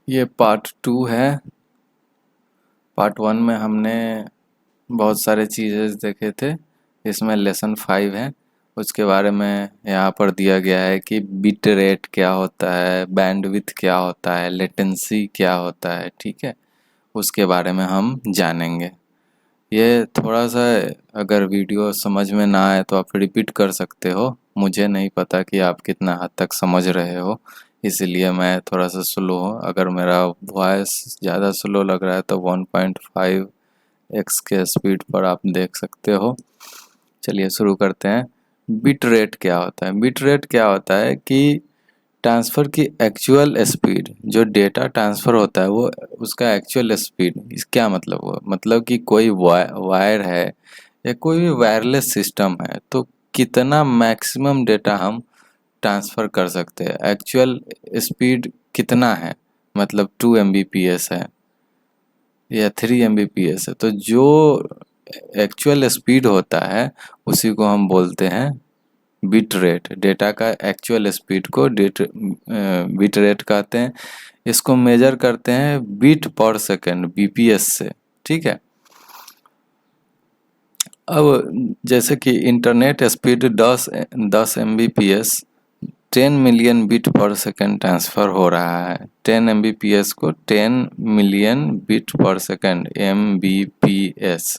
ये पार्ट 2 है। पार्ट 1 में हमने बहुत सारे चीज़ें देखे थे। इसमें लेसन 5 है। उसके बारे में यहाँ पर दिया गया है कि बिट रेट क्या होता है, बैंडविड्थ क्या होता है, लेटेंसी क्या होता है। ठीक है, उसके बारे में हम जानेंगे। ये थोड़ा सा, अगर वीडियो समझ में ना आए तो आप रिपीट कर सकते हो। मुझे नहीं पता कि आप कितना हद तक समझ रहे हो, इसलिए मैं थोड़ा सा स्लो हूँ। अगर मेरा वॉइस ज़्यादा स्लो लग रहा है तो 1.5x के स्पीड पर आप देख सकते हो। चलिए शुरू करते हैं। बिट रेट क्या होता है? बिट रेट क्या होता है कि ट्रांसफ़र की एक्चुअल स्पीड, जो डेटा ट्रांसफ़र होता है वो उसका एक्चुअल स्पीड। इस क्या मतलब हुआ? मतलब कि कोई वायर है या कोई भी वायरलेस सिस्टम है, तो कितना मैक्सिमम डेटा हम ट्रांसफ़र कर सकते हैं, एक्चुअल स्पीड कितना है। मतलब 2 Mbps है या 3 Mbps है, तो जो एक्चुअल स्पीड होता है उसी को हम बोलते हैं बिट रेट। डेटा का एक्चुअल स्पीड को बिट रेट कहते हैं। इसको मेजर करते हैं बीट पर सेकंड, बीपीएस से। ठीक है। अब जैसे कि internet speed 10 Mbps 10 million bit पर सेकंड ट्रांसफ़र हो रहा है। 10 Mbps को 10 मिलियन बिट पर सेकंड, MBPS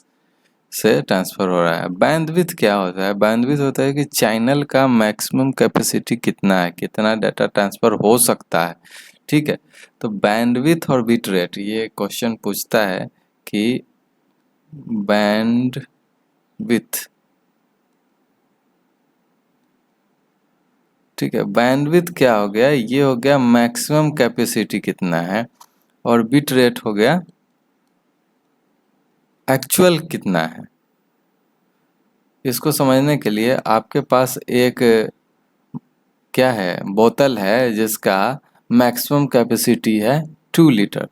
से ट्रांसफ़र हो रहा है। बैंडविड्थ क्या होता है? बैंडविड्थ होता है कि चैनल का मैक्सिमम कैपेसिटी कितना है, कितना डाटा ट्रांसफ़र हो सकता है। ठीक है। तो बैंडविड्थ और बिट रेट, ये क्वेश्चन पूछता है कि बैंडविड्थ, ठीक है, बैंडविड्थ क्या हो गया? ये हो गया मैक्सिमम कैपेसिटी कितना है, और बिट रेट हो गया एक्चुअल कितना है। इसको समझने के लिए आपके पास एक क्या है, बोतल है जिसका मैक्सिमम कैपेसिटी है 2 लीटर।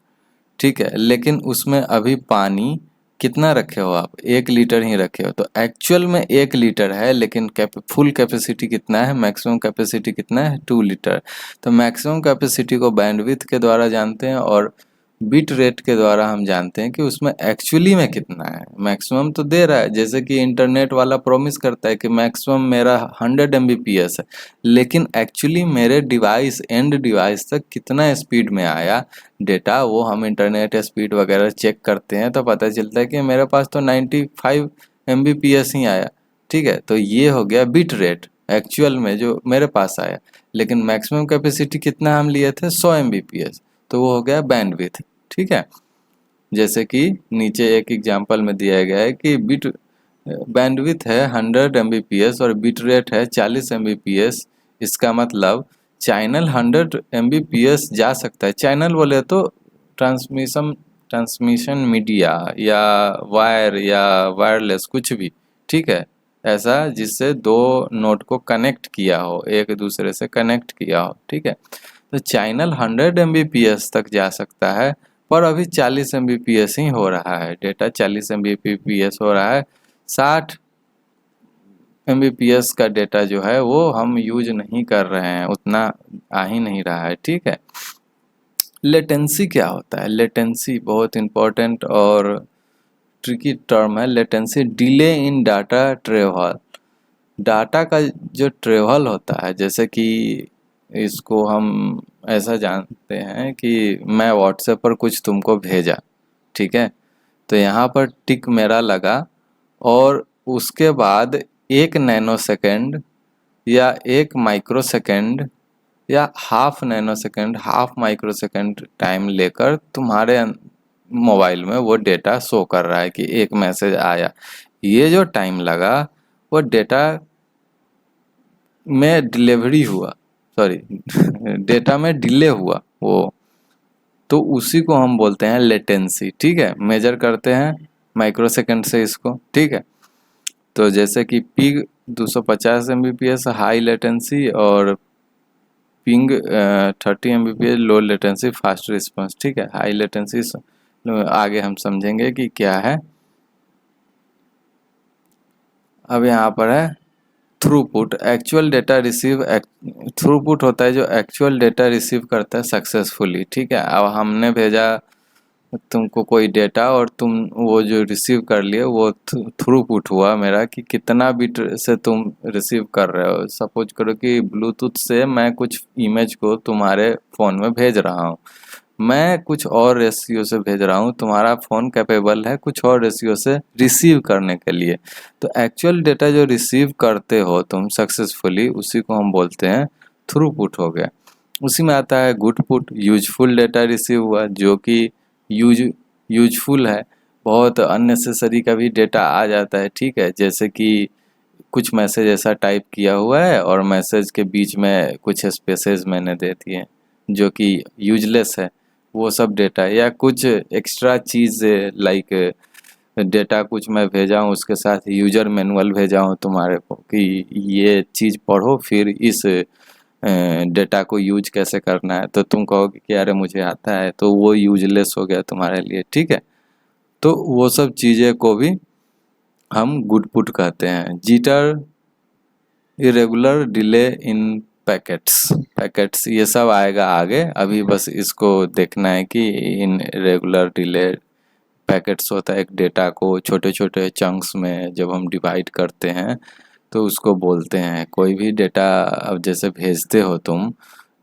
ठीक है, लेकिन उसमें अभी पानी कितना रखे हो आप? 1 लीटर ही रखे हो। तो एक्चुअल में 1 लीटर है, लेकिन फुल कैपेसिटी कितना है, मैक्सिमम कैपेसिटी कितना है? 2 लीटर। तो मैक्सिमम कैपेसिटी को बैंडविड्थ के द्वारा जानते हैं, और बिट रेट के द्वारा हम जानते हैं कि उसमें एक्चुअली में कितना है। मैक्सिमम तो दे रहा है, जैसे कि इंटरनेट वाला प्रॉमिस करता है कि मैक्सिमम मेरा 100 Mbps है, लेकिन एक्चुअली मेरे डिवाइस, एंड डिवाइस तक कितना स्पीड में आया डेटा, वो हम इंटरनेट स्पीड वगैरह चेक करते हैं तो पता चलता है कि मेरे पास तो 95 Mbps ही आया। ठीक है, तो ये हो गया बिट रेट, एक्चुअल में जो मेरे पास आया। लेकिन मैक्सिमम कैपेसिटी कितना हम लिए थे? 100 Mbps, तो वो हो गया बैंडविड्थ। ठीक है। जैसे कि नीचे एक एग्जांपल में दिया गया है कि बिट बैंडविड्थ है 100 Mbps और बिट रेट है 40 Mbps। इसका मतलब चैनल 100 Mbps जा सकता है। चैनल बोले तो ट्रांसमिशन ट्रांसमिशन मीडिया या वायर या वायरलेस कुछ भी। ठीक है, ऐसा जिससे दो नोड को कनेक्ट किया हो, एक दूसरे से कनेक्ट किया हो। ठीक है, तो चैनल 100 Mbps तक जा सकता है, पर अभी 40 Mbps ही हो रहा है। डेटा 40 Mbps हो रहा है। 60 Mbps का डेटा जो है वो हम यूज नहीं कर रहे हैं, उतना आ ही नहीं रहा है। ठीक है। लेटेंसी क्या होता है? लेटेंसी बहुत इम्पोर्टेंट और ट्रिकी टर्म है। Latency delay in data travel. Data का जो ट्रेवल होता है, जैसे कि इसको हम ऐसा जानते हैं कि मैं व्हाट्सएप पर कुछ तुमको भेजा। ठीक है, तो यहाँ पर टिक मेरा लगा, और उसके बाद 1 नैनो सेकेंड या 1 माइक्रो सेकेंड या half half micro second time लेकर तुम्हारे मोबाइल में वो डेटा शो कर रहा है कि एक मैसेज आया। ये जो टाइम लगा वो डेटा में डिलीवरी हुआ, सॉरी डेटा में डिले हुआ वो, तो उसी को हम बोलते हैं लेटेंसी। ठीक है, मेजर करते हैं माइक्रो सेकेंड से इसको। ठीक है, तो जैसे कि पिग 250 Mbps हाई लेटेंसी, और ping 30 Mbps low latency fast response. ठीक है, हाई लेटेंसी आगे हम समझेंगे कि क्या है। अब यहाँ पर है throughput actual data receive, throughput होता है जो एक्चुअल डेटा रिसीव करता है सक्सेसफुली। ठीक है, अब हमने भेजा तुमको कोई डेटा और तुम वो जो रिसीव कर लिए वो थ्रूपुट हुआ मेरा, कि कितना बिट से तुम रिसीव कर रहे हो। सपोज करो कि ब्लूटूथ से मैं कुछ इमेज को तुम्हारे फ़ोन में भेज रहा हूँ, मैं कुछ और रेशियो से भेज रहा हूँ, तुम्हारा फ़ोन कैपेबल है कुछ और रेशियो से रिसीव करने के लिए। तो एक्चुअल डेटा जो रिसीव करते हो तुम सक्सेसफुली, उसी को हम बोलते हैं थ्रूपुट हो गया। उसी में आता है गुडपुट, यूजफुल डेटा रिसीव हुआ, जो कि यूजफुल है। बहुत अननेसेसरी का भी डेटा आ जाता है, ठीक है, जैसे कि कुछ मैसेज ऐसा टाइप किया हुआ है और मैसेज के बीच में कुछ स्पेसेस मैंने दे दिए जो कि यूजलेस है, वो सब डेटा। या कुछ एक्स्ट्रा चीज़ लाइक डेटा कुछ मैं भेजा हूँ, उसके साथ यूजर मैनुअल भेजा हूँ तुम्हारे को कि ये चीज़ पढ़ो फिर इस डेटा को यूज कैसे करना है, तो तुम कहोगे कि अरे मुझे आता है, तो वो यूजलेस हो गया तुम्हारे लिए। ठीक है, तो वो सब चीज़ें को भी हम गुडपुट कहते हैं। Jitter, irregular delay in packets ये सब आएगा आगे, अभी बस इसको देखना है कि इन रेगुलर डिले पैकेट्स होता है एक डेटा को छोटे छोटे चंक्स में जब हम डिवाइड करते हैं तो उसको बोलते हैं। कोई भी डेटा अब जैसे भेजते हो तुम,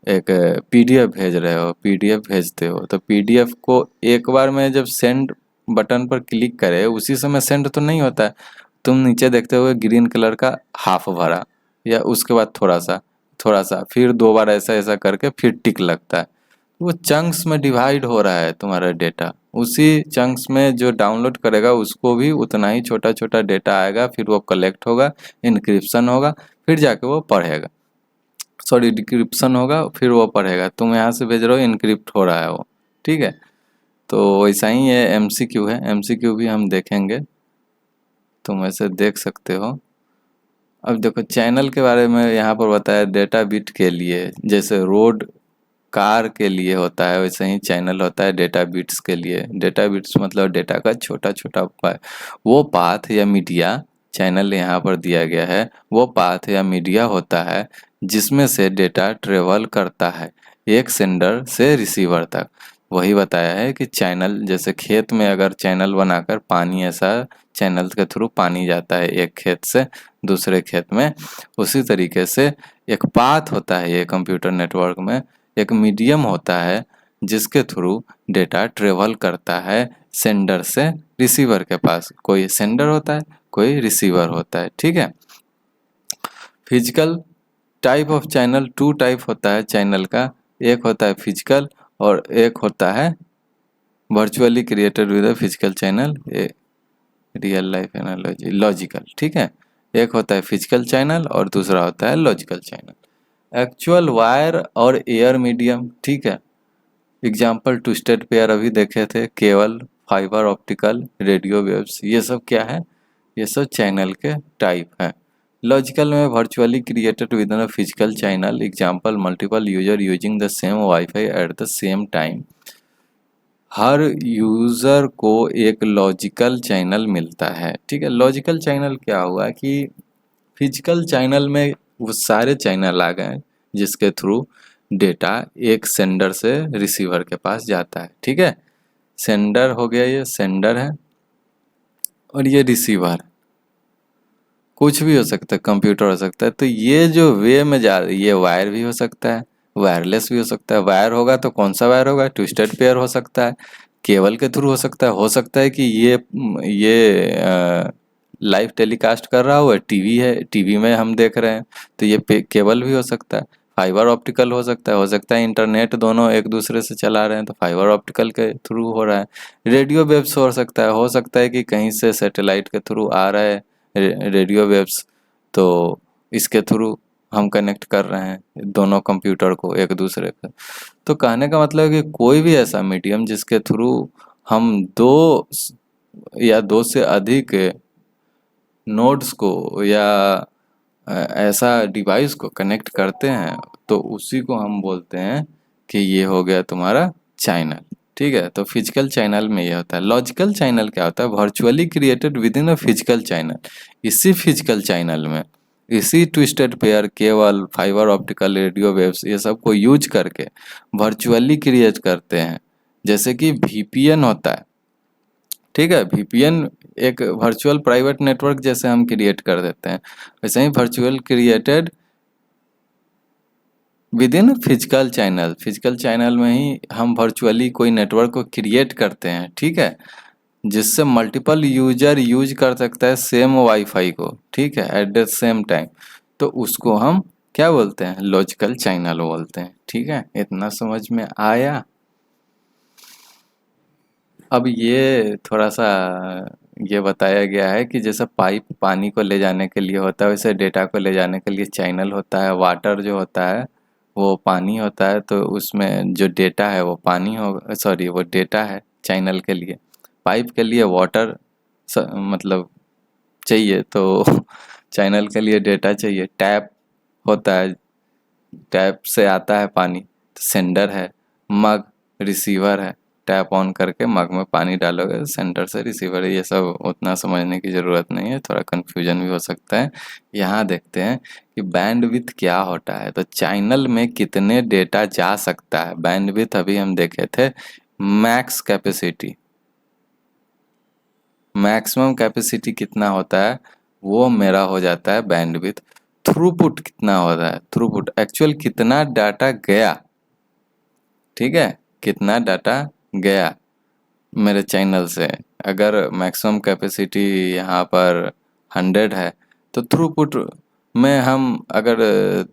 एक पीडीएफ भेज रहे हो, पीडीएफ भेजते हो, तो पीडीएफ को एक बार में जब सेंड बटन पर क्लिक करे उसी समय सेंड तो नहीं होता है। तुम नीचे देखते हुए ग्रीन कलर का हाफ भरा, या उसके बाद थोड़ा सा फिर दो बार ऐसा ऐसा करके फिर टिक लगता है। वो चंक्स में डिवाइड हो रहा है तुम्हारा डेटा, उसी चंक्स में जो डाउनलोड करेगा उसको भी उतना ही छोटा छोटा डेटा आएगा, फिर वो कलेक्ट होगा, इनक्रिप्शन होगा, फिर जाके वो पढ़ेगा, सॉरी डिक्रिप्शन होगा, फिर वो पढ़ेगा। तुम यहाँ से भेज रहे हो, इनक्रिप्ट हो रहा है वो। ठीक है, तो वैसा ही ये एमसीक्यू है, एमसीक्यू भी हम देखेंगे, तुम ऐसे देख सकते हो। अब देखो चैनल के बारे में यहाँ पर बताया, डेटा बिट के लिए जैसे रोड कार के लिए होता है वैसे ही चैनल होता है डेटा बिट्स के लिए। डेटा बिट्स मतलब डेटा का छोटा छोटा वो पाथ या मीडिया, चैनल यहाँ पर दिया गया है, वो पाथ या मीडिया होता है जिसमें से डेटा ट्रेवल करता है एक सेंडर से रिसीवर तक। वही बताया है कि चैनल, जैसे खेत में अगर चैनल बनाकर पानी, ऐसा चैनल के थ्रू पानी जाता है एक खेत से दूसरे खेत में, उसी तरीके से एक पाथ होता है ये कंप्यूटर नेटवर्क में, एक मीडियम होता है जिसके थ्रू डेटा ट्रेवल करता है सेंडर से रिसीवर के पास। कोई सेंडर होता है, कोई रिसीवर होता है। ठीक है, physical type of channel, two type होता है चैनल का, एक होता है फिजिकल और एक होता है virtually created with a physical channel, real life analogy logical. ठीक है, एक होता है फिजिकल चैनल और दूसरा होता है लॉजिकल चैनल। एक्चुअल वायर और एयर मीडियम, ठीक है, एग्जाम्पल टू स्टेट पेयर अभी देखे थे, cable, fibre optical, radio waves, ये सब क्या है, ये सब चैनल के टाइप हैं। लॉजिकल में virtually created with in a physical channel, example multiple user using the same wifi at the same time. Her user को एक लॉजिकल चैनल मिलता है। ठीक है, लॉजिकल चैनल क्या हुआ कि फिजिकल चैनल में वो सारे चैनल आ गए जिसके थ्रू डेटा एक सेंडर से रिसीवर के पास जाता है। ठीक है, सेंडर हो गया, ये सेंडर है, और ये रिसीवर, कुछ भी हो सकता है, कंप्यूटर हो सकता है। तो ये जो वे में जा रही है, ये वायर भी हो सकता है, वायरलेस भी हो सकता है। वायर होगा तो कौन सा वायर होगा, ट्विस्टेड पेयर हो सकता है, केबल के थ्रू हो सकता है कि ये लाइव टेलीकास्ट कर रहा हुआ टीवी है, टीवी में हम देख रहे हैं, तो ये केबल भी हो सकता है। फाइबर ऑप्टिकल हो सकता है इंटरनेट दोनों एक दूसरे से चला रहे हैं तो फाइबर ऑप्टिकल के थ्रू हो रहा है। रेडियो वेव्स हो सकता है कि कहीं से सैटेलाइट के थ्रू आ रहा है रेडियो वेव्स, तो इसके थ्रू हम कनेक्ट कर रहे हैं दोनों कंप्यूटर को एक दूसरे का। तो कहने का मतलब है कि कोई भी ऐसा मीडियम जिसके थ्रू हम या दो से अधिक नोड्स को या ऐसा डिवाइस को कनेक्ट करते हैं तो उसी को हम बोलते हैं कि ये हो गया तुम्हारा चैनल। ठीक है, तो फिजिकल चैनल में ये होता है। लॉजिकल चैनल क्या होता है, virtually created with in a physical channel. इसी फिजिकल चैनल में इसी twisted pair, cable, fibre optical, radio waves, ये सब को यूज करके वर्चुअली क्रिएट करते हैं। जैसे कि वीपीएन होता है, ठीक है, वीपीएन एक वर्चुअल प्राइवेट नेटवर्क जैसे हम क्रिएट कर देते हैं, वैसे ही virtual created within physical channel, physical channel में ही हम वर्चुअली कोई नेटवर्क को क्रिएट करते हैं, ठीक है, जिससे मल्टीपल यूजर यूज कर सकता है सेम वाईफाई को, ठीक है, एट द सेम टाइम। तो उसको हम क्या बोलते हैं, लॉजिकल चैनल बोलते हैं, ठीक है, इतना समझ में आया। अब ये थोड़ा सा ये बताया गया है कि जैसे पाइप पानी को ले जाने के लिए होता है, वैसे डेटा को ले जाने के लिए चैनल होता है। वाटर जो होता है वो पानी होता है, तो उसमें जो डेटा है वो पानी हो, सॉरी वो डेटा है चैनल के लिए। पाइप के लिए वाटर मतलब चाहिए, तो चैनल के लिए डेटा चाहिए। टैप होता है, टैप से आता है पानी, सेंडर है। मग रिसीवर है, टैप ऑन करके मग में पानी डालोगे, सेंडर से रिसीवर है। ये सब उतना समझने की ज़रूरत नहीं है, थोड़ा कन्फ्यूजन भी हो सकता है। यहाँ देखते हैं कि बैंडविड्थ क्या होता है। तो चैनल में कितने डेटा जा सकता है, बैंडविड्थ अभी हम देखे थे मैक्स कैपेसिटी। मैक्सिमम कैपेसिटी कितना होता है वो मेरा हो जाता है बैंडविड्थ। थ्रूपुट कितना होता है, थ्रूपुट एक्चुअल कितना डाटा गया, ठीक है, कितना डाटा गया मेरे चैनल से। अगर मैक्सिमम कैपेसिटी यहाँ पर 100 है, तो थ्रूपुट में हम अगर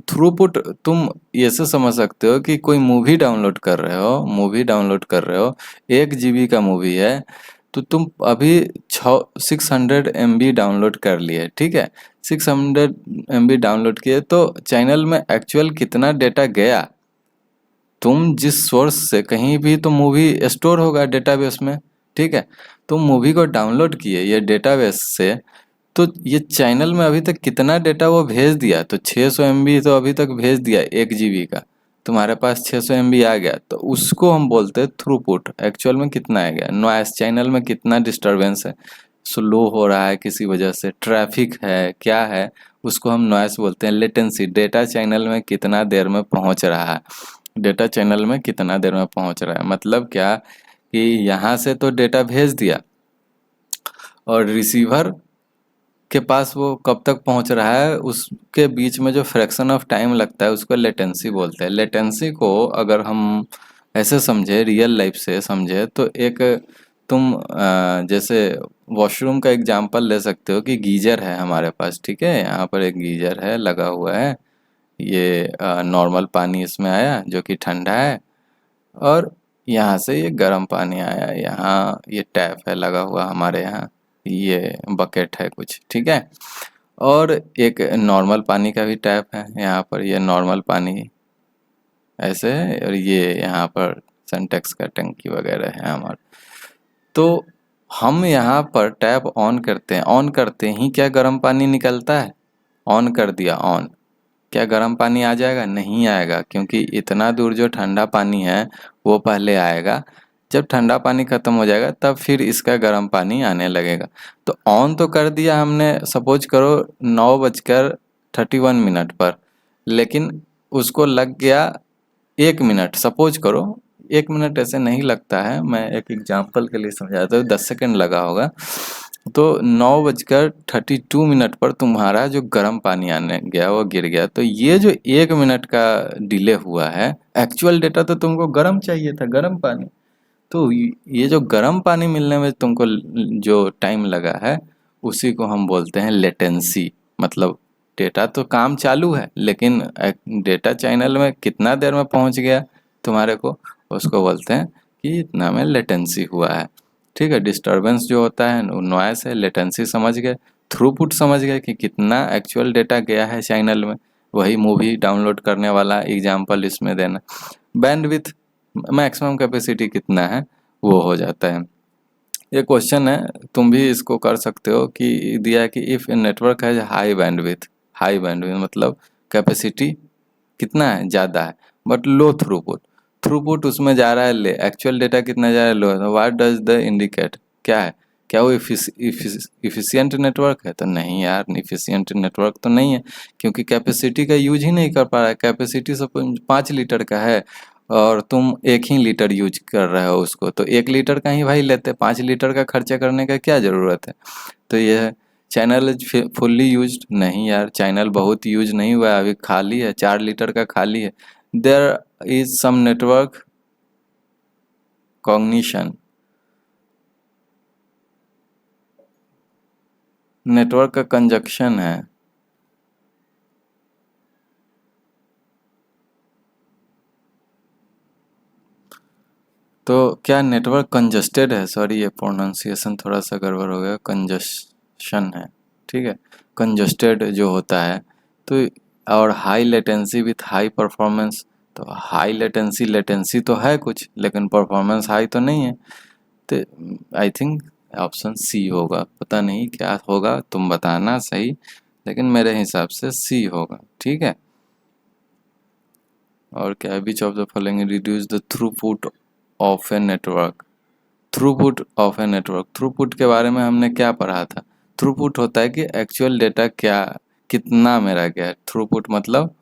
थ्रूपुट तुम ये से समझ सकते हो कि कोई मूवी डाउनलोड कर रहे हो, मूवी डाउनलोड कर रहे हो, 1 GB का मूवी है, तो तुम अभी 600 MB डाउनलोड कर लिए, ठीक है, 600 MB डाउनलोड किए, तो चैनल में एक्चुअल कितना डेटा गया, तुम जिस सोर्स से कहीं भी तो मूवी स्टोर होगा डेटाबेस में, ठीक है, तुम मूवी को डाउनलोड किए ये डेटाबेस से, तो ये चैनल में अभी तक कितना डेटा वो भेज दिया, तो 600 MB तो अभी तक भेज दिया 1 GB का, तुम्हारे पास 600 MB आ गया, तो उसको हम बोलते हैं थ्रूपुट। एक्चुअल में कितना आ गया, नॉइस चैनल में कितना डिस्टरबेंस है, स्लो हो रहा है किसी वजह से, ट्रैफिक है, क्या है, उसको हम नॉइस बोलते हैं। लेटेंसी, डेटा चैनल में कितना देर में पहुंच रहा है, डेटा चैनल में कितना देर में पहुंच रहा है, मतलब क्या कि यहाँ से तो डेटा भेज दिया और रिसीवर के पास वो कब तक पहुंच रहा है, उसके बीच में जो फ्रैक्शन ऑफ टाइम लगता है उसको लेटेंसी बोलते हैं। लेटेंसी को अगर हम ऐसे समझे, रियल लाइफ से समझे, तो एक तुम जैसे वॉशरूम का एग्जांपल ले सकते हो कि गीजर है हमारे पास, ठीक है, यहाँ पर एक गीजर है लगा हुआ है, ये नॉर्मल पानी इसमें आया जो कि ठंडा है, और यहाँ से ये गर्म पानी आया, यहाँ ये टैप है लगा हुआ हमारे यहाँ, ये बकेट है कुछ, ठीक है, और एक नॉर्मल पानी का भी टैप है यहाँ पर, ये नॉर्मल पानी ऐसे है, और ये यहाँ पर सिंटेक्स का टंकी वगैरह है हमारा। तो हम यहाँ पर टैप ऑन करते हैं, ऑन करते ही क्या गर्म पानी निकलता है, ऑन कर दिया ऑन, क्या गर्म पानी आ जाएगा, नहीं आएगा, क्योंकि इतना दूर जो ठंडा पानी है वो पहले आएगा, जब ठंडा पानी खत्म हो जाएगा तब फिर इसका गर्म पानी आने लगेगा। तो ऑन तो कर दिया हमने, सपोज करो 9:31 पर, लेकिन उसको लग गया 1 मिनट, सपोज करो 1 मिनट ऐसे नहीं लगता है, मैं एक एग्जांपल के लिए समझाता हूँ, 10 सेकंड लगा होगा, तो 9:32 पर तुम्हारा जो गर्म पानी आने गया वो गिर गया, तो ये जो 1 मिनट का डिले हुआ है, एक्चुअल डेटा तो तुमको गर्म चाहिए था, गर्म पानी, तो ये जो गर्म पानी मिलने में तुमको जो टाइम लगा है उसी को हम बोलते हैं लेटेंसी। मतलब डेटा तो काम चालू है, लेकिन डेटा चैनल में कितना देर में पहुंच गया तुम्हारे को, उसको बोलते हैं कि इतना में लेटेंसी हुआ है, ठीक है। डिस्टरबेंस जो होता है नॉइस है, लेटेंसी समझ गए, थ्रूपुट समझ गए कि कितना एक्चुअल डेटा गया है चैनल में, वही मूवी डाउनलोड करने वाला एग्जाम्पल इसमें देना। बैंडविड्थ, मैक्सिमम कैपेसिटी कितना है वो हो जाता है। ये क्वेश्चन है, तुम भी इसको कर सकते हो कि दिया है कि इफ़ ए नेटवर्क है हाई बैंडविड्थ, हाई बैंडविड्थ मतलब कैपेसिटी कितना है, ज़्यादा है, बट लो थ्रूपुट, थ्रूपुट उसमें जा रहा है ले, एक्चुअल डेटा कितना जा रहा है लो, व्हाट डज द इंडिकेट, क्या है क्या वो इफिशियंट नेटवर्क है? तो नहीं यार, इफिशियंट नेटवर्क तो नहीं है, क्योंकि कैपेसिटी का यूज ही नहीं कर पा रहा है। कैपेसिटी सब 5 लीटर का है और तुम 1 ही लीटर यूज कर रहे हो उसको, तो 1 लीटर का ही भाई लेते, 5 लीटर का खर्चा करने का क्या ज़रूरत है? तो यह चैनल इज फुल्ली यूज्ड नहीं यार, चैनल बहुत यूज नहीं हुआ है, अभी खाली है, 4 लीटर का खाली है। There is some network cognition, network का कंजक्शन है। तो क्या नेटवर्क कंजस्टेड है? सॉरी, ये प्रोनाउंसिएशन थोड़ा सा गड़बड़ हो गया, कंजशन है, ठीक है। कंजस्टेड जो होता है, तो और high latency with high performance, तो हाई लेटेंसी, लेटेंसी तो है कुछ लेकिन परफॉर्मेंस हाई तो नहीं है। तो आई थिंक ऑप्शन सी होगा, पता नहीं क्या होगा, तुम बताना सही, लेकिन मेरे हिसाब से सी होगा, ठीक है। और क्या, which of the following reduce the throughput of a network? Throughput of a network, throughput के बारे में हमने क्या पढ़ा था? थ्रूपुट होता है कि एक्चुअल डेटा क्या, कितना मेरा गया है। थ्रूपुट मतलब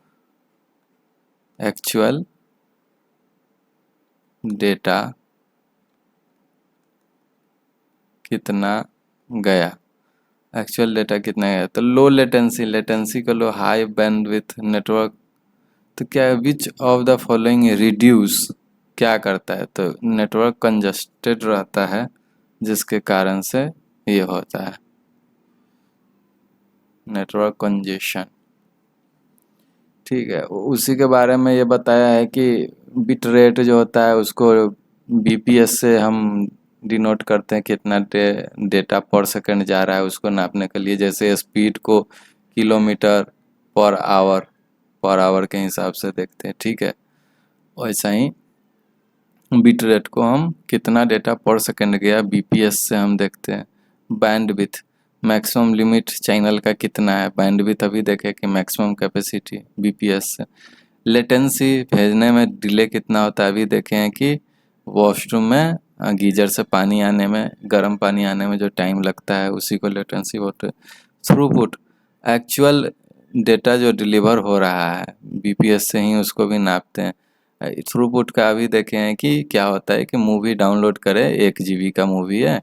एक्चुअल डेटा कितना गया, एक्चुअल डेटा कितना गया। तो लो लेटेंसी, लेटेंसी को लो, हाई बैंडविड्थ नेटवर्क, तो क्या है, which of the following reduce क्या करता है? तो नेटवर्क कंजस्टेड रहता है, जिसके कारण से ये होता है नेटवर्क कंजेशन, ठीक है। उसी के बारे में ये बताया है कि बिट रेट जो होता है उसको बीपीएस से हम डिनोट करते हैं, कितना डेटा पर सेकंड जा रहा है उसको नापने के लिए। जैसे स्पीड को किलोमीटर पर आवर के हिसाब से देखते हैं, ठीक है। वैसा ही बिट रेट को हम कितना डेटा पर सेकंड गया बीपीएस से हम देखते हैं। बैंडविड्थ, मैक्सिमम लिमिट चैनल का कितना है, बैंडविड्थ अभी देखें कि मैक्सिमम कैपेसिटी बीपीएस से। लेटेंसी, भेजने में डिले कितना होता है, अभी देखे हैं कि वॉशरूम में गीजर से पानी आने में, गर्म पानी आने में जो टाइम लगता है उसी को लेटेंसी बोलते हैं। थ्रूपुट, एक्चुअल डेटा जो डिलीवर हो रहा है बीपीएस से ही उसको भी नापते हैं। थ्रूपुट का अभी देखे हैं कि क्या होता है कि मूवी डाउनलोड करे, 1 GB का मूवी है,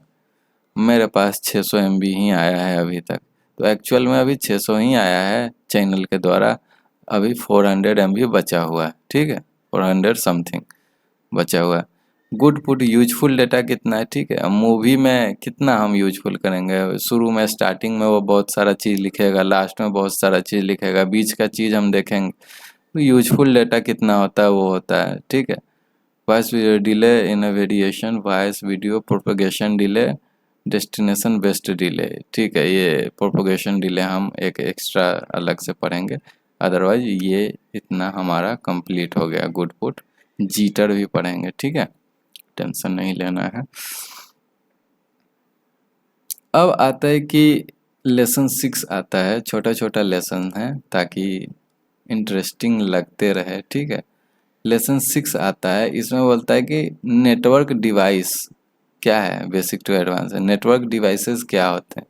मेरे पास 600 MB ही आया है अभी तक, तो एक्चुअल में अभी 600 ही आया है चैनल के द्वारा, अभी 400 MB बचा हुआ है, ठीक है, 400 समथिंग बचा हुआ है। गुड पुट, यूजफुल डेटा कितना है, ठीक है। अब मूवी में कितना हम यूजफुल करेंगे, शुरू में स्टार्टिंग में वो बहुत सारा चीज़ लिखेगा, लास्ट में बहुत सारा चीज़ लिखेगा, बीच का चीज़ हम देखेंगे, तो यूजफुल डेटा कितना होता है वो होता है, ठीक है। Voice delay in a variation, voice video propagation delay, destination based delay, ठीक है। ये प्रोपगेशन डिले हम एक एक्स्ट्रा अलग से पढ़ेंगे, अदरवाइज ये इतना हमारा कंप्लीट हो गया। गुड पुट, जीटर भी पढ़ेंगे, ठीक है, टेंशन नहीं लेना है। अब आता है कि लेसन 6 आता है, छोटा छोटा लेसन है ताकि इंटरेस्टिंग लगते रहे, ठीक है। लेसन 6 आता है, इसमें बोलता है कि नेटवर्क डिवाइस क्या है, बेसिक टू एडवांस है। नेटवर्क डिवाइसेस क्या होते हैं?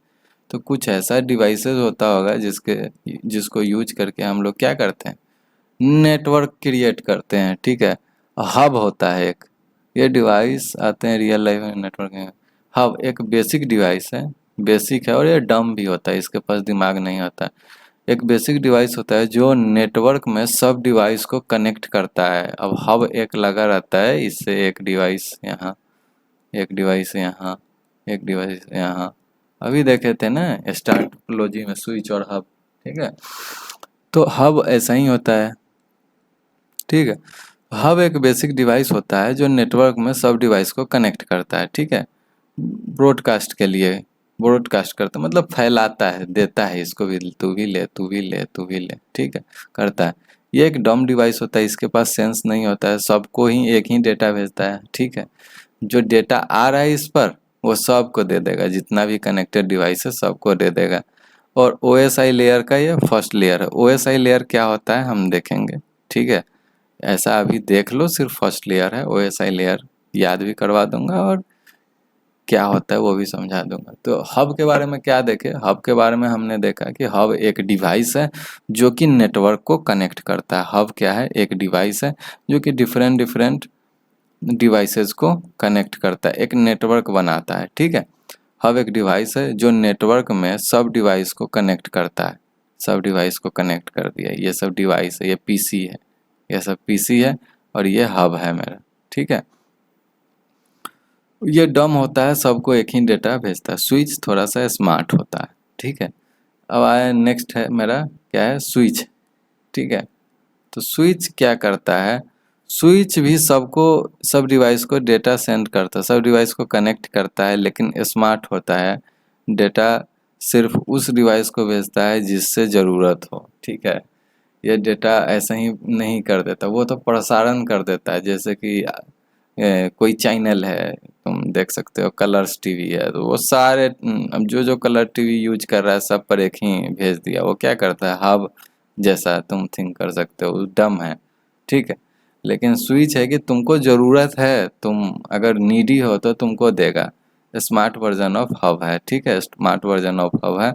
तो कुछ ऐसा डिवाइसेस होता होगा जिसको यूज करके हम लोग क्या करते हैं, नेटवर्क क्रिएट करते हैं, ठीक है। हब होता है एक, ये डिवाइस आते हैं रियल लाइफ में नेटवर्क में। हब एक बेसिक डिवाइस है, बेसिक है और ये डम भी होता है, इसके पास दिमाग नहीं होता। एक बेसिक डिवाइस होता है जो नेटवर्क में सब डिवाइस को कनेक्ट करता है। अब हब एक लगा रहता है, इससे एक डिवाइस यहाँ, एक डिवाइस यहाँ, एक डिवाइस यहाँ, अभी देखे थे ना स्टार टोपोलॉजी में स्विच और हब, ठीक है। तो हब ऐसा ही होता है, ठीक है। हब एक बेसिक डिवाइस होता है जो नेटवर्क में सब डिवाइस को कनेक्ट करता है, ठीक है। ब्रॉडकास्ट के लिए, ब्रॉडकास्ट करता मतलब फैलाता है, देता है, इसको भी तू भी ले, तू भी ले, तू भी ले, ठीक है, करता है। ये एक डम डिवाइस होता है, इसके पास सेंस नहीं होता है, सबको ही एक ही डेटा भेजता है, ठीक है। जो डेटा आ रहा है इस पर वो सबको दे देगा, जितना भी कनेक्टेड डिवाइस है सबको दे देगा। और OSI लेयर का ये फर्स्ट लेयर है। OSI लेयर क्या होता है हम देखेंगे, ठीक है। ऐसा अभी देख लो, सिर्फ फर्स्ट लेयर है, OSI लेयर याद भी करवा दूंगा और क्या होता है वो भी समझा दूंगा। तो हब के बारे में क्या देखे, हब के बारे में हमने देखा कि हब एक डिवाइस है जो कि नेटवर्क को कनेक्ट करता है। हब क्या है, एक डिवाइस है जो कि डिफरेंट डिफरेंट डिवाइसेस को कनेक्ट करता है, एक नेटवर्क बनाता है, ठीक है। हब एक डिवाइस है जो नेटवर्क में सब डिवाइस को कनेक्ट करता है, सब डिवाइस को कनेक्ट कर दिया। ये सब डिवाइस है, ये पीसी है, ये सब पीसी है और ये हब है मेरा, ठीक है। ये डम होता है, सबको एक ही डेटा भेजता है। स्विच थोड़ा सा स्मार्ट होता है, ठीक है। अब आया नेक्स्ट है मेरा, क्या है, स्विच, ठीक है। तो स्विच क्या करता है, स्विच भी सबको, सब डिवाइस को डेटा सेंड करता है, सब डिवाइस को कनेक्ट करता है, लेकिन स्मार्ट होता है। डेटा सिर्फ उस डिवाइस को भेजता है जिससे ज़रूरत हो, ठीक है। ये डेटा ऐसा ही नहीं कर देता, वो तो प्रसारण कर देता है। जैसे कि कोई चैनल है, तुम देख सकते हो कलर्स टीवी है, तो वो सारे अब जो जो कलर टीवी यूज कर रहा है सब पर एक ही भेज दिया। वो क्या करता है, हब जैसा तुम थिंक कर सकते हो, डम है, ठीक है। लेकिन स्विच है कि तुमको ज़रूरत है, तुम अगर नीडी हो तो तुमको देगा। स्मार्ट वर्जन ऑफ हब है, ठीक है, स्मार्ट वर्जन ऑफ हब है।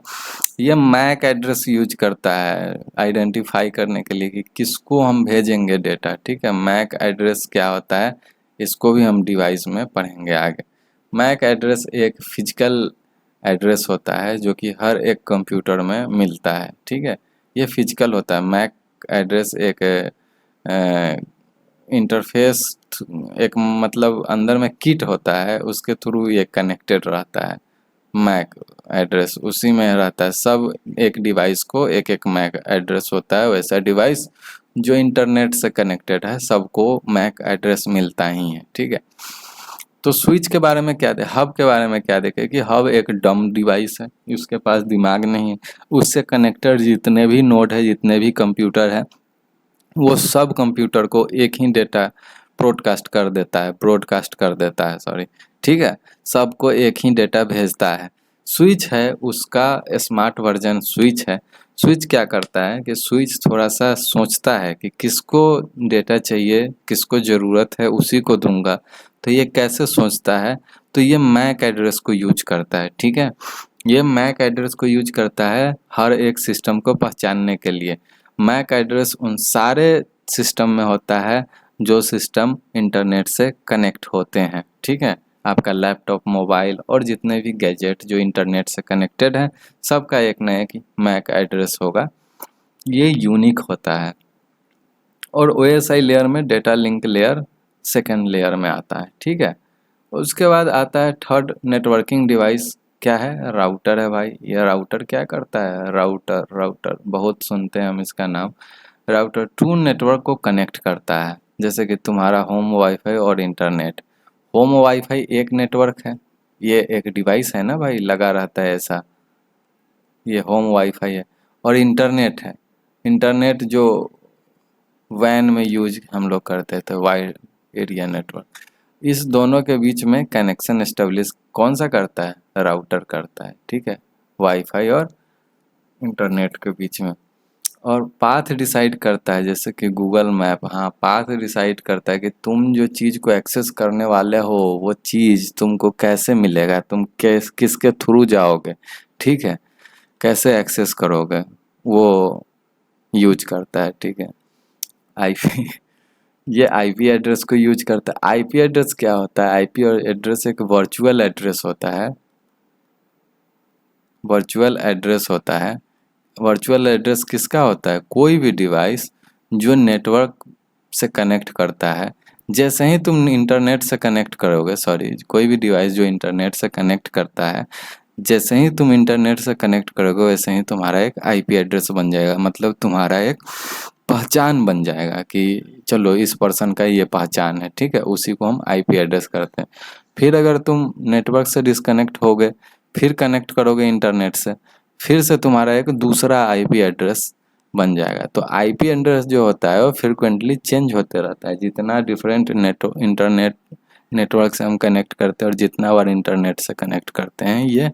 ये मैक एड्रेस यूज करता है आइडेंटिफाई करने के लिए कि किसको हम भेजेंगे डेटा, ठीक है। मैक एड्रेस क्या होता है, इसको भी हम डिवाइस में पढ़ेंगे आगे। मैक एड्रेस एक फिजिकल एड्रेस होता है जो कि हर एक कंप्यूटर में मिलता है, ठीक है। ये फिजिकल होता है। मैक एड्रेस एक इंटरफेस, एक मतलब अंदर में किट होता है, उसके थ्रू ये कनेक्टेड रहता है। मैक एड्रेस उसी में रहता है, सब एक डिवाइस को एक एक मैक एड्रेस होता है। वैसा डिवाइस जो इंटरनेट से कनेक्टेड है सबको मैक एड्रेस मिलता ही है, ठीक है। तो स्विच के बारे में क्या दे, हब के बारे में क्या देखे कि हब एक डम डिवाइस है, उसके पास दिमाग नहीं है। उससे कनेक्टेड जितने भी नोड है, जितने भी कंप्यूटर है, वो सब कंप्यूटर को एक ही डेटा ब्रॉडकास्ट कर देता है, सॉरी, ठीक है। सबको एक ही डेटा भेजता है। स्विच है उसका स्मार्ट वर्जन स्विच है। स्विच क्या करता है कि स्विच थोड़ा सा सोचता है कि किसको डेटा चाहिए, किसको ज़रूरत है, उसी को दूंगा। तो ये कैसे सोचता है, तो ये मैक एड्रेस को यूज करता है, ठीक है। ये मैक एड्रेस को यूज करता है हर एक सिस्टम को पहचानने के लिए। मैक एड्रेस उन सारे सिस्टम में होता है जो सिस्टम इंटरनेट से कनेक्ट होते हैं, ठीक है। आपका लैपटॉप, मोबाइल और जितने भी गैजेट जो इंटरनेट से कनेक्टेड हैं, सबका एक न एक मैक एड्रेस होगा। ये यूनिक होता है। और ओएसआई लेयर में data link layer second layer में आता है, ठीक है। उसके बाद आता है थर्ड नेटवर्किंग डिवाइस, क्या है, राउटर है भाई। ये राउटर क्या करता है, राउटर बहुत सुनते हैं हम इसका नाम। राउटर टू नेटवर्क को कनेक्ट करता है, जैसे कि तुम्हारा होम वाईफाई और इंटरनेट। होम वाईफाई एक नेटवर्क है, ये एक डिवाइस है ना भाई, लगा रहता है ऐसा, ये होम वाईफाई है। और इंटरनेट है, इंटरनेट जो वैन में यूज हम लोग करते थे, वाइड एरिया नेटवर्क। इस दोनों के बीच में कनेक्शन एस्टेब्लिश कौन सा करता है, राउटर करता है, ठीक है, वाईफाई और इंटरनेट के बीच में। और पाथ डिसाइड करता है, जैसे कि गूगल मैप, हाँ, पाथ डिसाइड करता है कि तुम जो चीज़ को एक्सेस करने वाले हो वो चीज़ तुमको कैसे मिलेगा, तुम किसके थ्रू जाओगे, ठीक है, कैसे एक्सेस करोगे, वो यूज करता है, ठीक है। आईपी ये आईपी एड्रेस को यूज करता है। आईपी एड्रेस क्या होता है, आईपी एड्रेस एक वर्चुअल एड्रेस होता है, वर्चुअल एड्रेस होता है। वर्चुअल एड्रेस किसका होता है, कोई भी डिवाइस जो नेटवर्क से कनेक्ट करता है। जैसे ही तुम इंटरनेट से कनेक्ट करोगे, सॉरी, कोई भी डिवाइस जो इंटरनेट से कनेक्ट करता है, जैसे ही तुम इंटरनेट से कनेक्ट करोगे वैसे ही तुम्हारा एक आईपी एड्रेस बन जाएगा, मतलब तुम्हारा एक पहचान बन जाएगा कि चलो इस पर्सन का ये पहचान है, ठीक है, उसी को हम आईपी एड्रेस करते हैं। फिर अगर तुम नेटवर्क से डिस्कनेक्ट हो गए, फिर कनेक्ट करोगे इंटरनेट से, फिर से तुम्हारा एक दूसरा आईपी एड्रेस बन जाएगा। तो आईपी एड्रेस जो होता है वो फ्रिक्वेंटली चेंज होते रहता है, जितना डिफरेंट इंटरनेट नेटवर्क से हम कनेक्ट करते हैं और जितना बार इंटरनेट से कनेक्ट करते हैं ये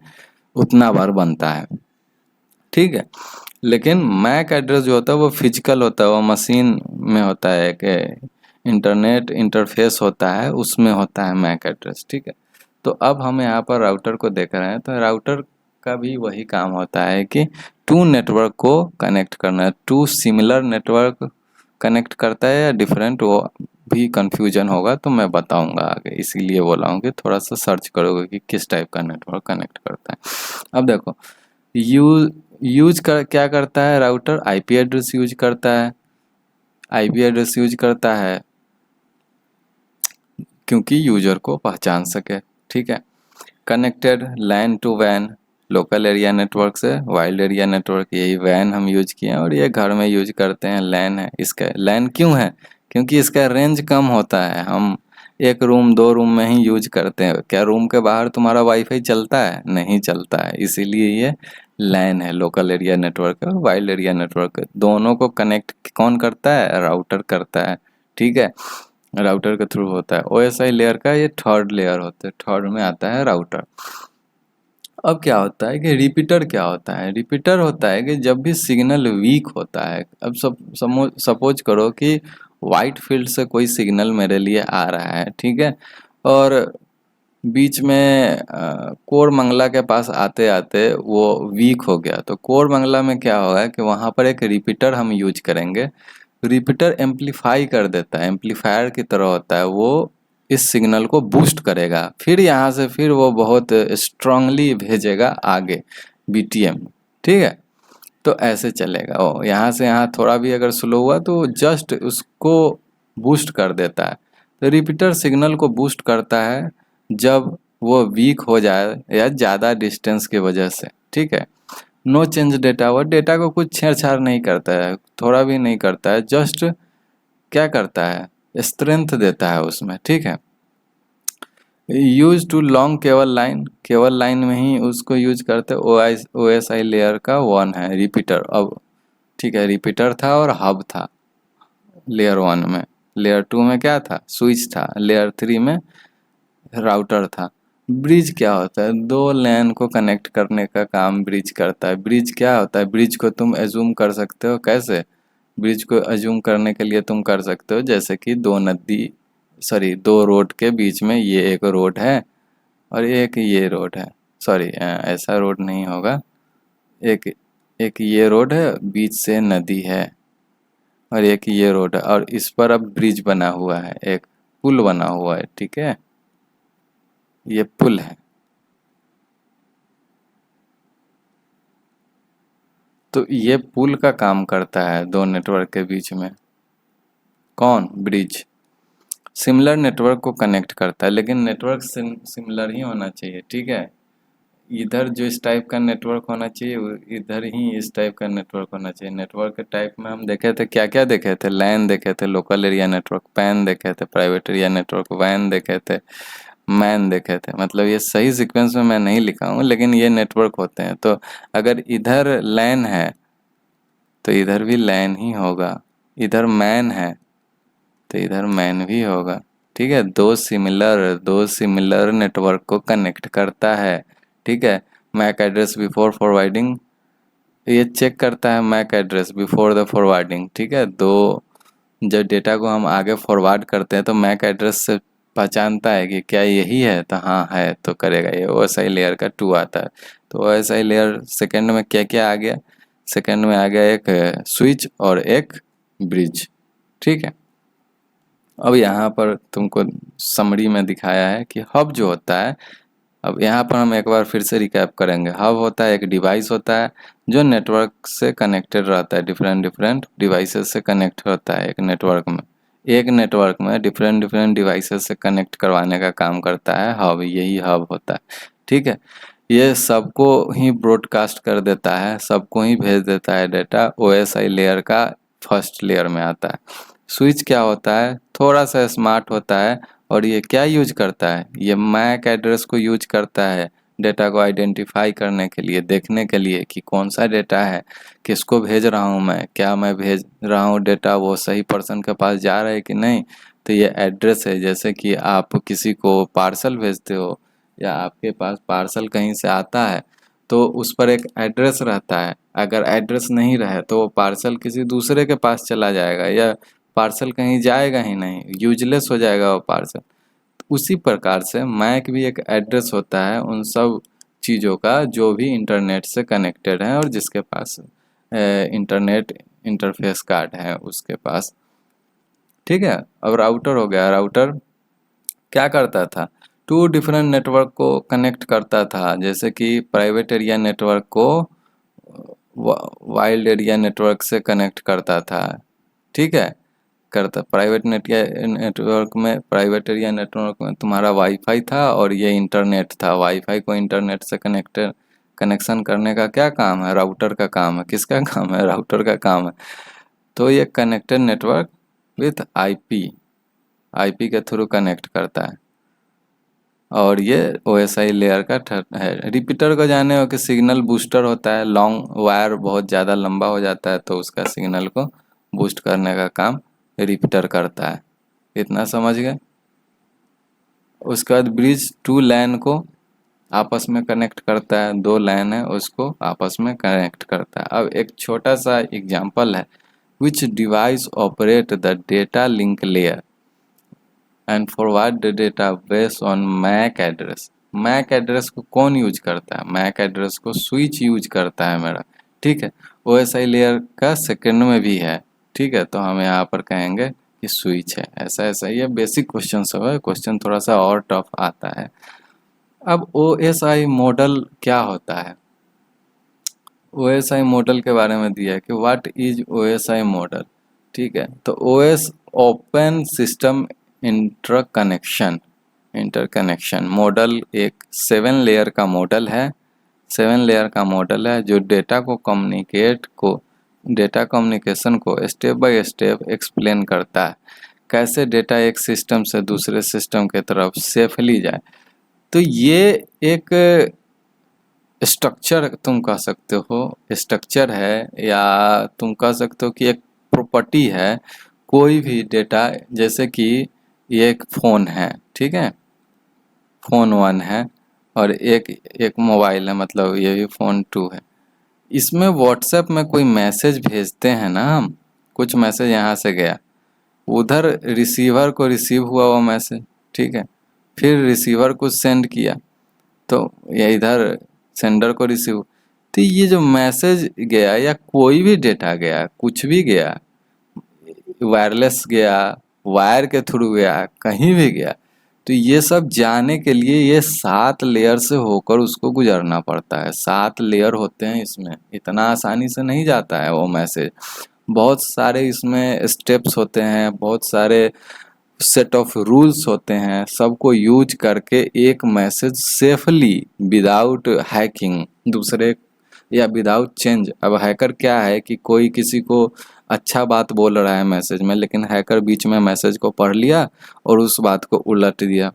उतना बार बनता है, ठीक है। लेकिन मैक एड्रेस जो होता है वो फिजिकल होता है, वो मशीन में होता है कि इंटरनेट इंटरफेस होता है, उसमें होता है मैक एड्रेस, ठीक है। तो अब हम यहाँ पर राउटर को देख रहे हैं, तो राउटर का भी वही काम होता है कि टू नेटवर्क को कनेक्ट करना है। टू सिमिलर नेटवर्क कनेक्ट करता है या डिफरेंट, वो भी कंफ्यूजन होगा, तो मैं बताऊंगा आगे, इसीलिए बोला हूँ कि थोड़ा सा सर्च करोगे कि किस टाइप का नेटवर्क कनेक्ट करता है। अब देखो, यूज कर क्या करता है राउटर, आईपी एड्रेस यूज करता है। आईपी एड्रेस यूज करता है क्योंकि यूजर को पहचान सके, ठीक है। कनेक्टेड लैन टू वैन, लोकल एरिया नेटवर्क से वाइल्ड एरिया नेटवर्क, यही वैन हम यूज किए हैं और ये घर में यूज करते हैं। लैन है, इसका लैन क्यों है, क्योंकि इसका रेंज कम होता है। हम एक रूम दो रूम में ही यूज करते हैं, क्या रूम के बाहर तुम्हारा वाईफाई चलता है, नहीं चलता है, इसीलिए ये लैन है। लोकल एरिया नेटवर्क और वाइल्ड एरिया नेटवर्क दोनों को कनेक्ट कौन करता है, राउटर करता है, ठीक है। राउटर के थ्रू होता है। ओएसआई लेयर का ये थर्ड लेयर होता है, थर्ड में आता है राउटर। अब क्या होता है कि रिपीटर क्या होता है, रिपीटर होता है कि जब भी सिग्नल वीक होता है, अब सपोज करो कि वाइट फील्ड से कोई सिग्नल मेरे लिए आ रहा है, ठीक है, और बीच में कोरमंगला के पास आते आते वो वीक हो गया, तो कोरमंगला में क्या होगा कि वहाँ पर एक रिपीटर हम यूज करेंगे। रिपीटर एम्पलीफाई कर देता है, एम्पलीफायर की तरह होता है, वो इस सिग्नल को बूस्ट करेगा, फिर यहाँ से फिर वो बहुत स्ट्रांगली भेजेगा आगे बीटीएम, ठीक है। तो ऐसे चलेगा, ओ यहाँ से यहाँ थोड़ा भी अगर स्लो हुआ तो जस्ट उसको बूस्ट कर देता है। तो रिपीटर सिग्नल को बूस्ट करता है जब वो वीक हो जाए या ज़्यादा डिस्टेंस की वजह से, ठीक है। नो चेंज डेटा, वो डेटा को कुछ छेड़छाड़ नहीं करता है, थोड़ा भी नहीं करता है, जस्ट क्या करता है, स्ट्रेंथ देता है उसमें, ठीक है। Use to long cable line, cable line में ही उसको यूज करते। ओ एस आई लेयर का वन है रिपीटर, अब ठीक है, रिपीटर था और हब था लेयर वन में। लेयर टू में क्या था, स्विच था। लेयर थ्री में राउटर था। ब्रिज क्या होता है, दो लैन को कनेक्ट करने का काम ब्रिज करता है। ब्रिज क्या होता है, ब्रिज को तुम एज्यूम कर सकते हो, कैसे, ब्रिज को एज्यूम करने के लिए तुम कर सकते हो जैसे कि दो रोड के बीच में ये एक रोड है और एक ये रोड है, सॉरी ऐसा रोड नहीं होगा, एक एक ये रोड है, बीच से नदी है, और एक ये रोड है, और इस पर अब ब्रिज बना हुआ है, एक पुल बना हुआ है, ठीक है, ये पुल है। तो ये पुल का काम करता है दो नेटवर्क के बीच में, कौन, ब्रिज। सिमिलर नेटवर्क को कनेक्ट करता है, लेकिन नेटवर्क सिमिलर ही होना चाहिए, ठीक है। इधर जो इस टाइप का नेटवर्क होना चाहिए, इधर ही इस टाइप का नेटवर्क होना चाहिए। नेटवर्क के टाइप में हम देखे थे, क्या क्या देखे थे, लैन देखे थे, लोकल एरिया नेटवर्क, पैन देखे थे, प्राइवेट एरिया नेटवर्क, वैन देखे थे, मैन देखे थे। मतलब ये सही सीक्वेंस में मैं नहीं लिखा हूँ, लेकिन ये नेटवर्क होते हैं। तो अगर इधर लैन है तो इधर भी लैन ही होगा, इधर मैन है तो इधर मैन भी होगा, ठीक है। दो सिमिलर नेटवर्क को कनेक्ट करता है, ठीक है। मैक एड्रेस बिफोर फॉरवर्डिंग, ये चेक करता है MAC address before the forwarding, ठीक है। दो जब डेटा को हम आगे फॉरवर्ड करते हैं तो मैक एड्रेस से पहचानता है कि क्या यही है, तो हाँ है, तो करेगा। ये ओ एस आई लेयर का टू आता है। तो O S I layer second में क्या क्या आ गया, सेकेंड में आ गया एक स्विच और एक ब्रिज, ठीक है। अब यहाँ पर तुमको समरी में दिखाया है कि हब जो होता है, अब यहाँ पर हम एक बार फिर से रिकैप करेंगे। हब होता है एक डिवाइस होता है जो नेटवर्क से कनेक्टेड रहता है, डिफरेंट डिफरेंट डिवाइसेस से कनेक्ट होता है एक नेटवर्क में। एक नेटवर्क में डिफरेंट डिफरेंट डिवाइसेस से कनेक्ट करवाने का काम करता है हब, यही हब होता है, ठीक है। ये सबको ही ब्रॉडकास्ट कर देता है, सबको ही भेज देता है डेटा, ओएसआई लेयर का फर्स्ट लेयर में आता है। स्विच क्या होता है, थोड़ा सा स्मार्ट होता है, और ये क्या यूज करता है, ये मैक एड्रेस को यूज करता है डेटा को आइडेंटिफाई करने के लिए, देखने के लिए कि कौन सा डेटा है, किसको भेज रहा हूँ मैं, क्या मैं भेज रहा हूँ डेटा वो सही पर्सन के पास जा रहा है कि नहीं। तो ये एड्रेस है, जैसे कि आप किसी को पार्सल भेजते हो या आपके पास पार्सल कहीं से आता है तो उस पर एक एड्रेस रहता है। अगर एड्रेस नहीं रहे तो वो पार्सल किसी दूसरे के पास चला जाएगा या पार्सल कहीं जाएगा ही नहीं, यूजलेस हो जाएगा वो पार्सल। उसी प्रकार से मैक भी एक एड्रेस होता है उन सब चीज़ों का जो भी इंटरनेट से कनेक्टेड है और जिसके पास इंटरनेट इंटरफेस कार्ड है उसके पास। ठीक है, अब राउटर हो गया। राउटर क्या करता था, टू डिफरेंट नेटवर्क को कनेक्ट करता था, जैसे कि प्राइवेट एरिया नेटवर्क को वाइल्ड एरिया नेटवर्क से कनेक्ट करता था। ठीक है, करता प्राइवेट नेटवर्क में, प्राइवेट एरिया नेटवर्क में तुम्हारा वाईफाई था और ये इंटरनेट था। वाईफाई को इंटरनेट से कनेक्शन करने का क्या काम है, राउटर का काम है। किसका काम है, राउटर का काम है। तो ये कनेक्टेड नेटवर्क विथ आईपी के थ्रू कनेक्ट करता है और ये ओएसआई लेयर का है। रिपीटर को जाने हो कि सिग्नल बूस्टर होता है, लॉन्ग वायर बहुत ज़्यादा लंबा हो जाता है तो उसका सिग्नल को बूस्ट करने का काम रिपीटर करता है। इतना समझ गए। उसके बाद ब्रिज टू लैन को आपस में कनेक्ट करता है, दो लैन है उसको आपस में कनेक्ट करता है। अब एक छोटा सा एग्जांपल है, which device operate the data link layer and forward the data based on MAC address. MAC address को कौन यूज करता है, मैक एड्रेस को स्विच यूज करता है मेरा। ठीक है, ओएसआई लेयर का सेकंड में भी है। ठीक है, तो हम यहाँ पर कहेंगे कि स्विच है। ऐसा ऐसा ये बेसिक क्वेश्चन सब है, क्वेश्चन थोड़ा सा और टफ आता है। अब ओएसआई मॉडल क्या होता है, ओएसआई मॉडल के बारे में दिया है कि व्हाट इज ओएसआई मॉडल। ठीक है, तो OS open system interconnection model एक 7 लेयर का मॉडल है। 7 लेयर का मॉडल है जो डेटा कम्युनिकेशन को स्टेप बाय स्टेप एक्सप्लेन करता है, कैसे डेटा एक सिस्टम से दूसरे सिस्टम के तरफ सेफली जाए। तो ये एक स्ट्रक्चर तुम कह सकते हो, स्ट्रक्चर है, या तुम कह सकते हो कि एक प्रॉपर्टी है। कोई भी डेटा, जैसे कि ये एक फ़ोन है, ठीक है, फ़ोन 1 है और एक मोबाइल है, मतलब ये भी फ़ोन 2 है। इसमें व्हाट्सएप में कोई मैसेज भेजते हैं ना हम, कुछ मैसेज यहाँ से गया, उधर रिसीवर को रिसीव हुआ वो मैसेज। ठीक है, फिर रिसीवर को सेंड किया तो ये इधर सेंडर को रिसीव। तो ये जो मैसेज गया या कोई भी डेटा गया, कुछ भी गया, वायरलेस गया, वायर के थ्रू गया, कहीं भी गया, तो ये सब जाने के लिए ये 7 लेयर से होकर उसको गुजरना पड़ता है। 7 लेयर होते हैं इसमें, इतना आसानी से नहीं जाता है वो मैसेज। बहुत सारे इसमें स्टेप्स होते हैं, बहुत सारे सेट ऑफ रूल्स होते हैं, सबको यूज करके एक मैसेज सेफली विदाउट हैकिंग दूसरे या विदाउट चेंज। अब हैकर क्या है कि कोई किसी को अच्छा बात बोल रहा है मैसेज में, लेकिन हैकर बीच में मैसेज को पढ़ लिया और उस बात को उलट दिया,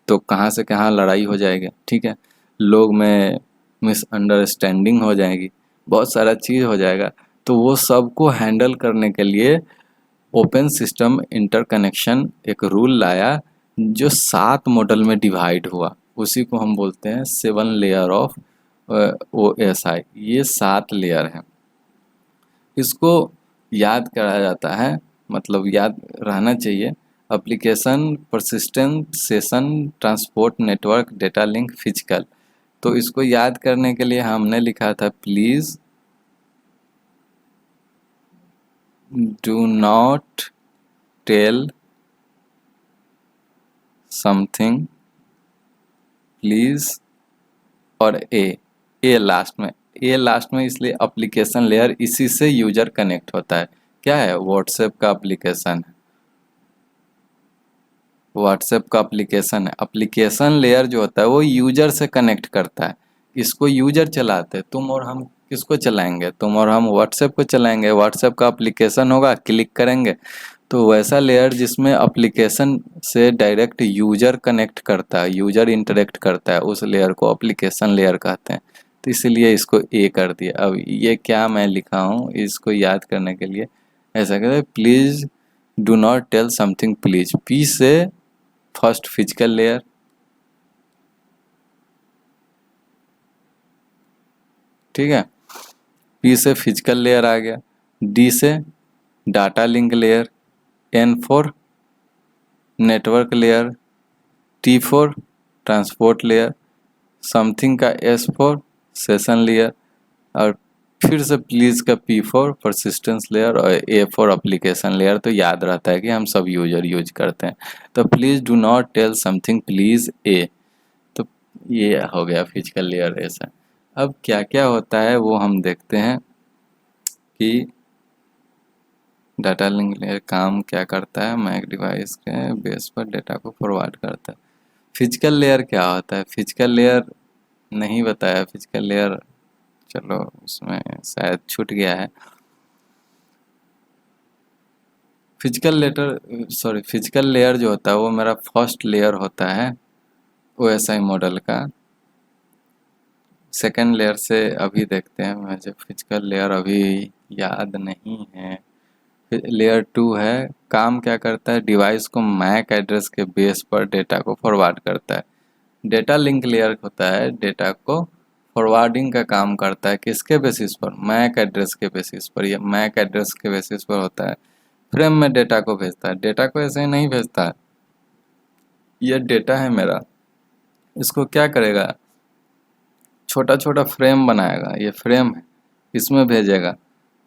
तो कहाँ से कहाँ लड़ाई हो जाएगी। ठीक है, लोग में मिसअंडरस्टैंडिंग हो जाएगी, बहुत सारा चीज़ हो जाएगा। तो वो सबको हैंडल करने के लिए ओपन सिस्टम इंटरकनेक्शन एक रूल लाया जो 7 मॉडल में डिवाइड हुआ, उसी को हम बोलते हैं 7 लेयर ऑफ ओएसआई। ये 7 लेयर हैं, इसको याद करा जाता है, मतलब याद रहना चाहिए। Application, persistent, session, transport, network, data link, physical. तो इसको याद करने के लिए हमने लिखा था, please do not tell something, please, और ए लास्ट में इसलिए एप्लीकेशन लेयर, इसी से यूजर कनेक्ट होता है। क्या है, व्हाट्सएप का एप्लीकेशन है, व्हाट्सएप का एप्लीकेशन है। एप्लीकेशन लेयर जो होता है वो यूजर से कनेक्ट करता है, इसको यूजर चलाते हैं। तुम और हम किसको चलाएंगे, तुम और हम व्हाट्सएप को चलाएंगे। व्हाट्सएप का एप्लीकेशन होगा, क्लिक करेंगे, तो वैसा लेयर जिसमें एप्लीकेशन से डायरेक्ट यूजर कनेक्ट करता है, यूजर इंटरेक्ट करता है, उस लेयर को एप्लीकेशन लेयर कहते हैं। तो इसलिए इसको ए कर दिया। अब ये क्या मैं लिखा हूँ, इसको याद करने के लिए ऐसा कहते हैं, please do not tell something, please. P से फर्स्ट फिजिकल लेयर, ठीक है, पी से फिजिकल लेयर आ गया, डी से data link layer, N for network layer, T4 transport layer, something का S4 सेशन लेयर, और फिर से प्लीज़ का P4 परसिस्टेंस लेयर और A4 एप्लीकेशन लेयर। तो याद रहता है कि हम सब यूजर यूज करते हैं। तो please do not tell something please a. तो ये हो गया फिजिकल लेयर ऐसा। अब क्या क्या होता है वो हम देखते हैं कि डाटा लिंक लेयर काम क्या करता है। मैक डिवाइस के बेस पर डेटा को फॉरवर्ड करता है। फिजिकल लेयर क्या होता है? फिजिकल लेयर नहीं बताया। फिजिकल लेयर चलो उसमें शायद छूट गया है। फिजिकल लेयर जो होता है वो मेरा फर्स्ट लेयर होता है OSI मॉडल का। सेकेंड लेयर से अभी देखते हैं, मुझे फिजिकल लेयर अभी याद नहीं है। लेयर 2 है, काम क्या करता है? डिवाइस को मैक एड्रेस के बेस पर डेटा को फॉरवर्ड करता है। डेटा लिंक लेयर होता है, डेटा को फॉरवर्डिंग का काम करता है। किसके बेसिस पर? मैक एड्रेस के बेसिस पर। ये मैक एड्रेस के बेसिस पर होता है। फ्रेम में डेटा को भेजता है। डेटा को ऐसे ही नहीं भेजता है। ये डेटा है मेरा, इसको क्या करेगा? छोटा छोटा फ्रेम बनाएगा। ये फ्रेम है, इसमें भेजेगा।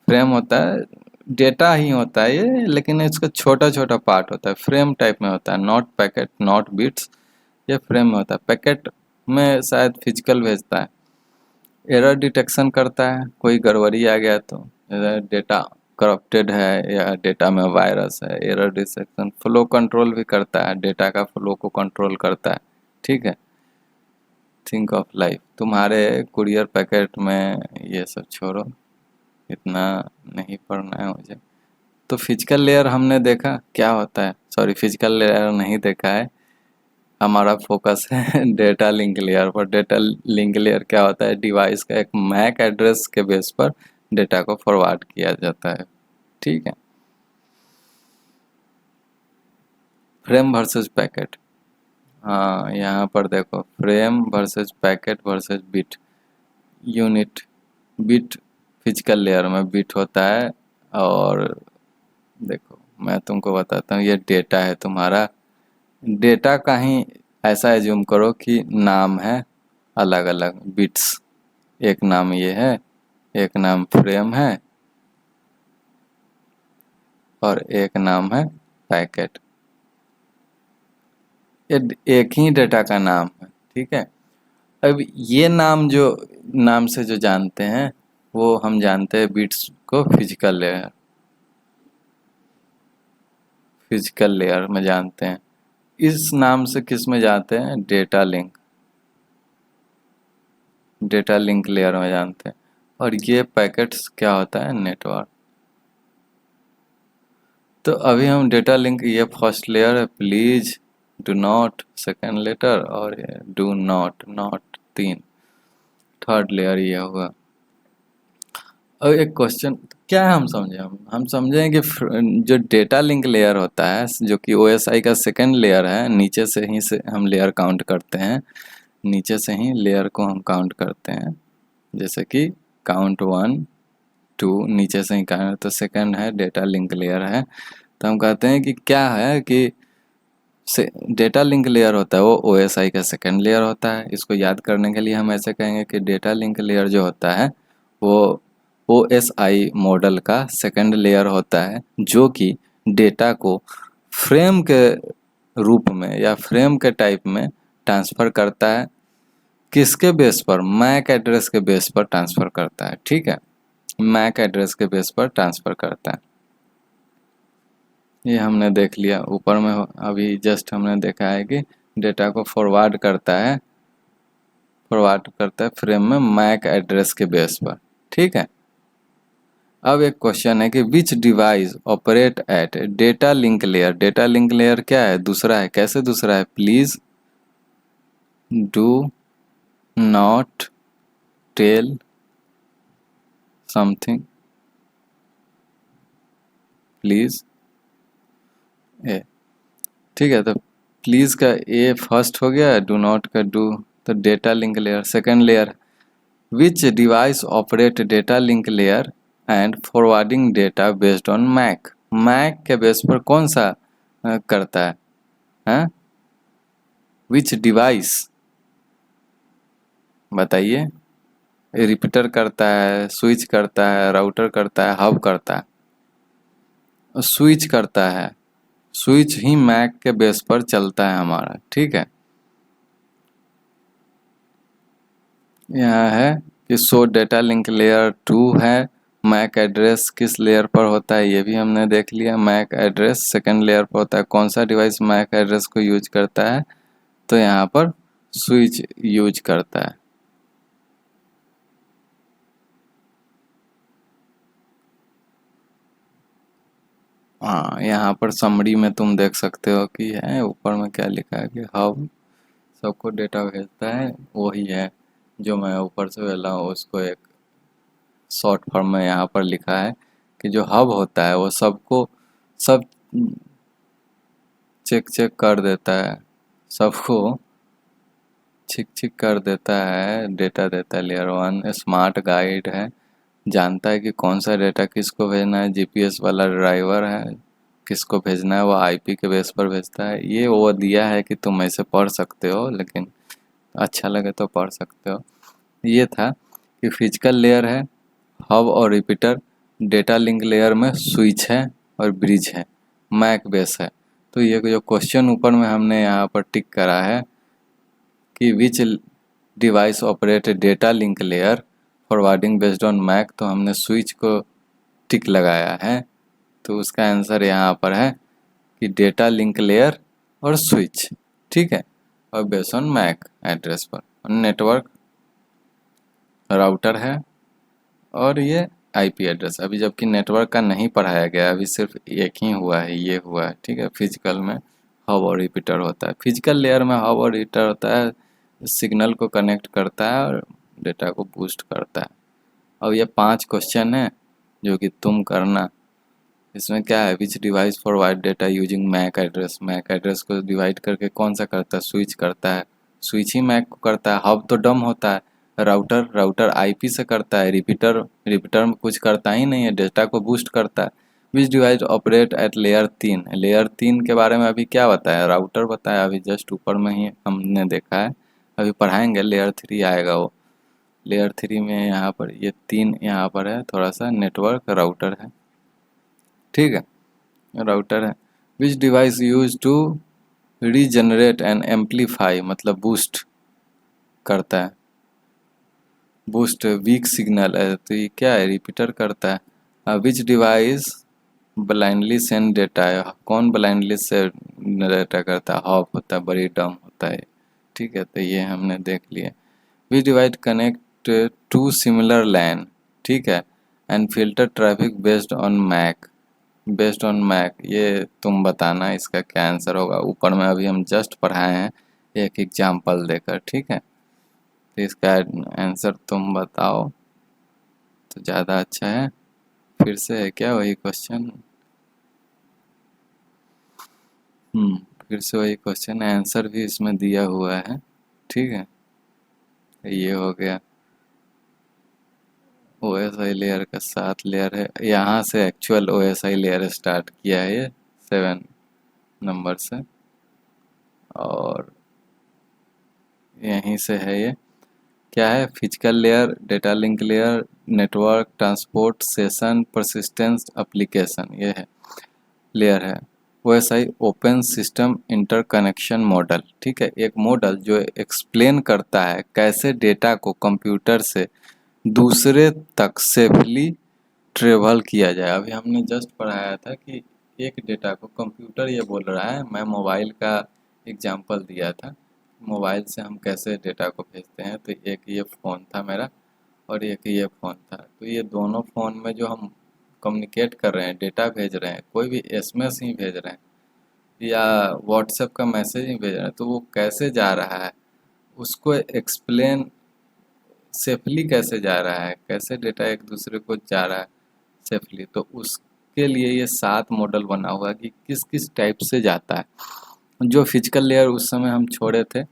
फ्रेम होता है, डेटा ही होता है ये, लेकिन इसका छोटा छोटा पार्ट होता है। फ्रेम टाइप में होता है, नॉट पैकेट नॉट बिट्स। ये फ्रेम में होता है। पैकेट में शायद फिजिकल भेजता है। एरर डिटेक्शन करता है, कोई गड़बड़ी आ गया तो डेटा करप्टेड है या डेटा में वायरस है। एरर डिटेक्शन, फ्लो कंट्रोल भी करता है, डेटा का फ्लो को कंट्रोल करता है। ठीक है। थिंक ऑफ लाइफ, तुम्हारे कुरियर पैकेट में ये सब छोड़ो, इतना नहीं पढ़ना है मुझे। तो फिजिकल लेयर हमने देखा क्या होता है। सॉरी, फिजिकल लेयर नहीं देखा है। हमारा फोकस है डेटा लिंक लेयर पर। डेटा लिंक लेयर क्या होता है? डिवाइस का एक मैक एड्रेस के बेस पर डेटा को फॉरवर्ड किया जाता है। ठीक है। Frame versus packet. हाँ, यहाँ पर देखो, frame versus packet versus bit unit. Bit physical layer में बिट होता है। और देखो मैं तुमको बताता हूँ, ये डेटा है तुम्हारा। डेटा का ही ऐसा एज्यूम करो कि नाम है अलग अलग बिट्स। एक नाम ये है, एक नाम फ्रेम है, और एक नाम है पैकेट। ये एक ही डेटा का नाम है। ठीक है। अब ये नाम जो नाम से जो जानते हैं वो हम जानते हैं बिट्स को फिजिकल लेयर। फिजिकल लेयर में जानते हैं। इस नाम से किस में जानते हैं? Data link. Data link layer में जानते हैं। और ये पैकेट्स क्या होता है? नेटवर्क। तो अभी हम डेटा लिंक, ये फर्स्ट लेयर है, please do not second letter, और do not not 3 third layer ये होगा। अब एक क्वेश्चन क्या है, हम समझे, हम समझें कि जो डेटा लिंक लेयर होता है जो कि OSI का सेकेंड लेयर है, नीचे से ही से हम लेयर काउंट करते हैं। नीचे से ही लेयर को हम काउंट करते हैं, जैसे कि काउंट 1 2 नीचे से ही काउंट। तो सेकेंड है डेटा लिंक लेयर है। तो हम कहते हैं कि क्या है कि डेटा लिंक लेयर होता है वो OSI का सेकेंड लेयर होता है। इसको याद करने के लिए हम ऐसे कहेंगे कि डेटा लिंक लेयर जो होता है वो OSI मॉडल का सेकेंड लेयर होता है, जो कि डेटा को फ्रेम के रूप में या फ्रेम के टाइप में ट्रांसफ़र करता है। किसके बेस पर? मैक एड्रेस के बेस पर ट्रांसफ़र करता है। ठीक है, मैक एड्रेस के बेस पर ट्रांसफ़र करता है। ये हमने देख लिया ऊपर में। अभी जस्ट हमने देखा है कि डेटा को फॉरवर्ड करता है फ्रेम में मैक एड्रेस के बेस पर। ठीक है। अब एक क्वेश्चन है कि which device operate at data link layer. Data link layer क्या है? दूसरा है। कैसे दूसरा है? Please do not tell something please a. ठीक है। तो प्लीज का ए फर्स्ट हो गया, डू नॉट का डू। तो data link layer second layer. Which device operate data link layer and forwarding data based on MAC. MAC के base पर कौन सा करता है? विच डिवाइस, बताइए। रिपीटर करता है, स्विच करता है, राउटर करता है, हब करता है। स्विच करता है। स्विच ही मैक के बेस पर चलता है हमारा, ठीक है। यहाँ है कि सो डेटा लिंक लेयर 2 है। मैक एड्रेस किस लेयर पर होता है ये भी हमने देख लिया। मैक एड्रेस सेकंड लेयर पर होता है। कौन सा डिवाइस मैक एड्रेस को यूज करता है, तो यहाँ पर स्विच यूज करता है। हाँ, यहाँ पर समरी में तुम देख सकते हो कि है ऊपर में क्या लिखा है कि हब सबको डेटा भेजता है, वही है जो मैं ऊपर से बोला हूँ, उसको एक शॉर्ट फॉर्म में यहाँ पर लिखा है कि जो हब होता है वो सबको सब चेक कर देता है, सबको छिक कर देता है, डेटा देता है। लेयर 1 स्मार्ट गाइड है, जानता है कि कौन सा डेटा किसको भेजना है। जीपीएस वाला ड्राइवर है, किसको भेजना है वो आईपी के बेस पर भेजता है। ये वो दिया है कि तुम ऐसे पढ़ सकते हो, लेकिन अच्छा लगे तो पढ़ सकते हो। ये था कि फिजिकल लेयर है, हब और रिपीटर। डेटा लिंक लेयर में स्विच है और ब्रिज है, मैक बेस है। तो ये जो क्वेश्चन ऊपर में हमने यहाँ पर टिक करा है कि which device operate data link layer forwarding based on MAC, तो हमने स्विच को टिक लगाया है। तो उसका आंसर यहाँ पर है कि डेटा लिंक लेयर और स्विच, ठीक है, और बेस्ड ऑन मैक एड्रेस पर। नेटवर्क राउटर है और ये आईपी एड्रेस। अभी जबकि नेटवर्क का नहीं पढ़ाया गया, अभी सिर्फ एक ही हुआ है, ये हुआ है, ठीक है। फिजिकल में हब और रिपीटर होता है, फिजिकल लेयर में हब और रिपीटर होता है, सिग्नल को कनेक्ट करता है और डेटा को बूस्ट करता है। अब ये 5 क्वेश्चन है जो कि तुम करना। इसमें क्या है, which device forward data using MAC address. MAC address को डिवाइड करके कौन सा करता है, स्विच करता है। स्विच ही मैक को करता है। हब तो डम होता है। राउटर आईपी से करता है। रिपीटर में कुछ करता ही नहीं है, डेटा को बूस्ट करता है। Which device operate eight layer 3। Layer 3 के बारे में अभी क्या बताया, राउटर बताया, अभी जस्ट ऊपर में ही हमने देखा है। अभी पढ़ाएंगे, लेयर 3 आएगा वो। लेयर 3 में यहाँ पर ये 3 यहाँ पर है, थोड़ा सा नेटवर्क राउटर है, ठीक है, राउटर है। Which device use to regenerate and amplify, मतलब बूस्ट करता है, बूस्ट वीक सिग्नल है, तो ये क्या है, रिपीटर करता है। Which device blindly send data है, कौन ब्लाइंडली से डेटा करता है, हॉप होता है, बड़ी डम होता है, ठीक है। तो ये हमने देख लिया। Which device connect to similar LAN, ठीक है, and filter traffic based on MAC. Based on MAC, ये तुम बताना इसका क्या आंसर होगा। ऊपर में अभी हम जस्ट पढ़ाए हैं एक एग्जाम्पल देकर, ठीक है। तो इसका आंसर तुम बताओ तो ज़्यादा अच्छा है। फिर से है क्या वही क्वेश्चन, फिर से वही क्वेश्चन, आंसर भी इसमें दिया हुआ है, ठीक है। ये हो गया OSI लेयर का 7 लेयर है। यहाँ से एक्चुअल OSI लेयर स्टार्ट किया है ये 7 नंबर से, और यहीं से है ये। क्या है, physical layer, data link layer, network, transport, session, persistence, application, ये है लेयर है। OSI open system interconnection model, ठीक है, एक मॉडल जो एक्सप्लेन करता है कैसे डेटा को कंप्यूटर से दूसरे तक सेफली ट्रेवल किया जाए। अभी हमने जस्ट पढ़ाया था कि एक डेटा को कंप्यूटर ये बोल रहा है, मैं मोबाइल का एग्जांपल दिया था, मोबाइल से हम कैसे डेटा को भेजते हैं। तो एक ये फ़ोन था मेरा और एक ये फ़ोन था, तो ये दोनों फ़ोन में जो हम कम्युनिकेट कर रहे हैं, डेटा भेज रहे हैं, कोई भी एसएमएस ही भेज रहे हैं या व्हाट्सएप का मैसेज ही भेज रहे हैं, तो वो कैसे जा रहा है, उसको एक्सप्लेन, सेफली कैसे जा रहा है, कैसे डेटा एक दूसरे को जा रहा है सेफली, तो उसके लिए ये 7 मॉडल बना हुआ है कि किस किस टाइप से जाता है। जो फिजिकल लेयर उस समय हम छोड़े थे,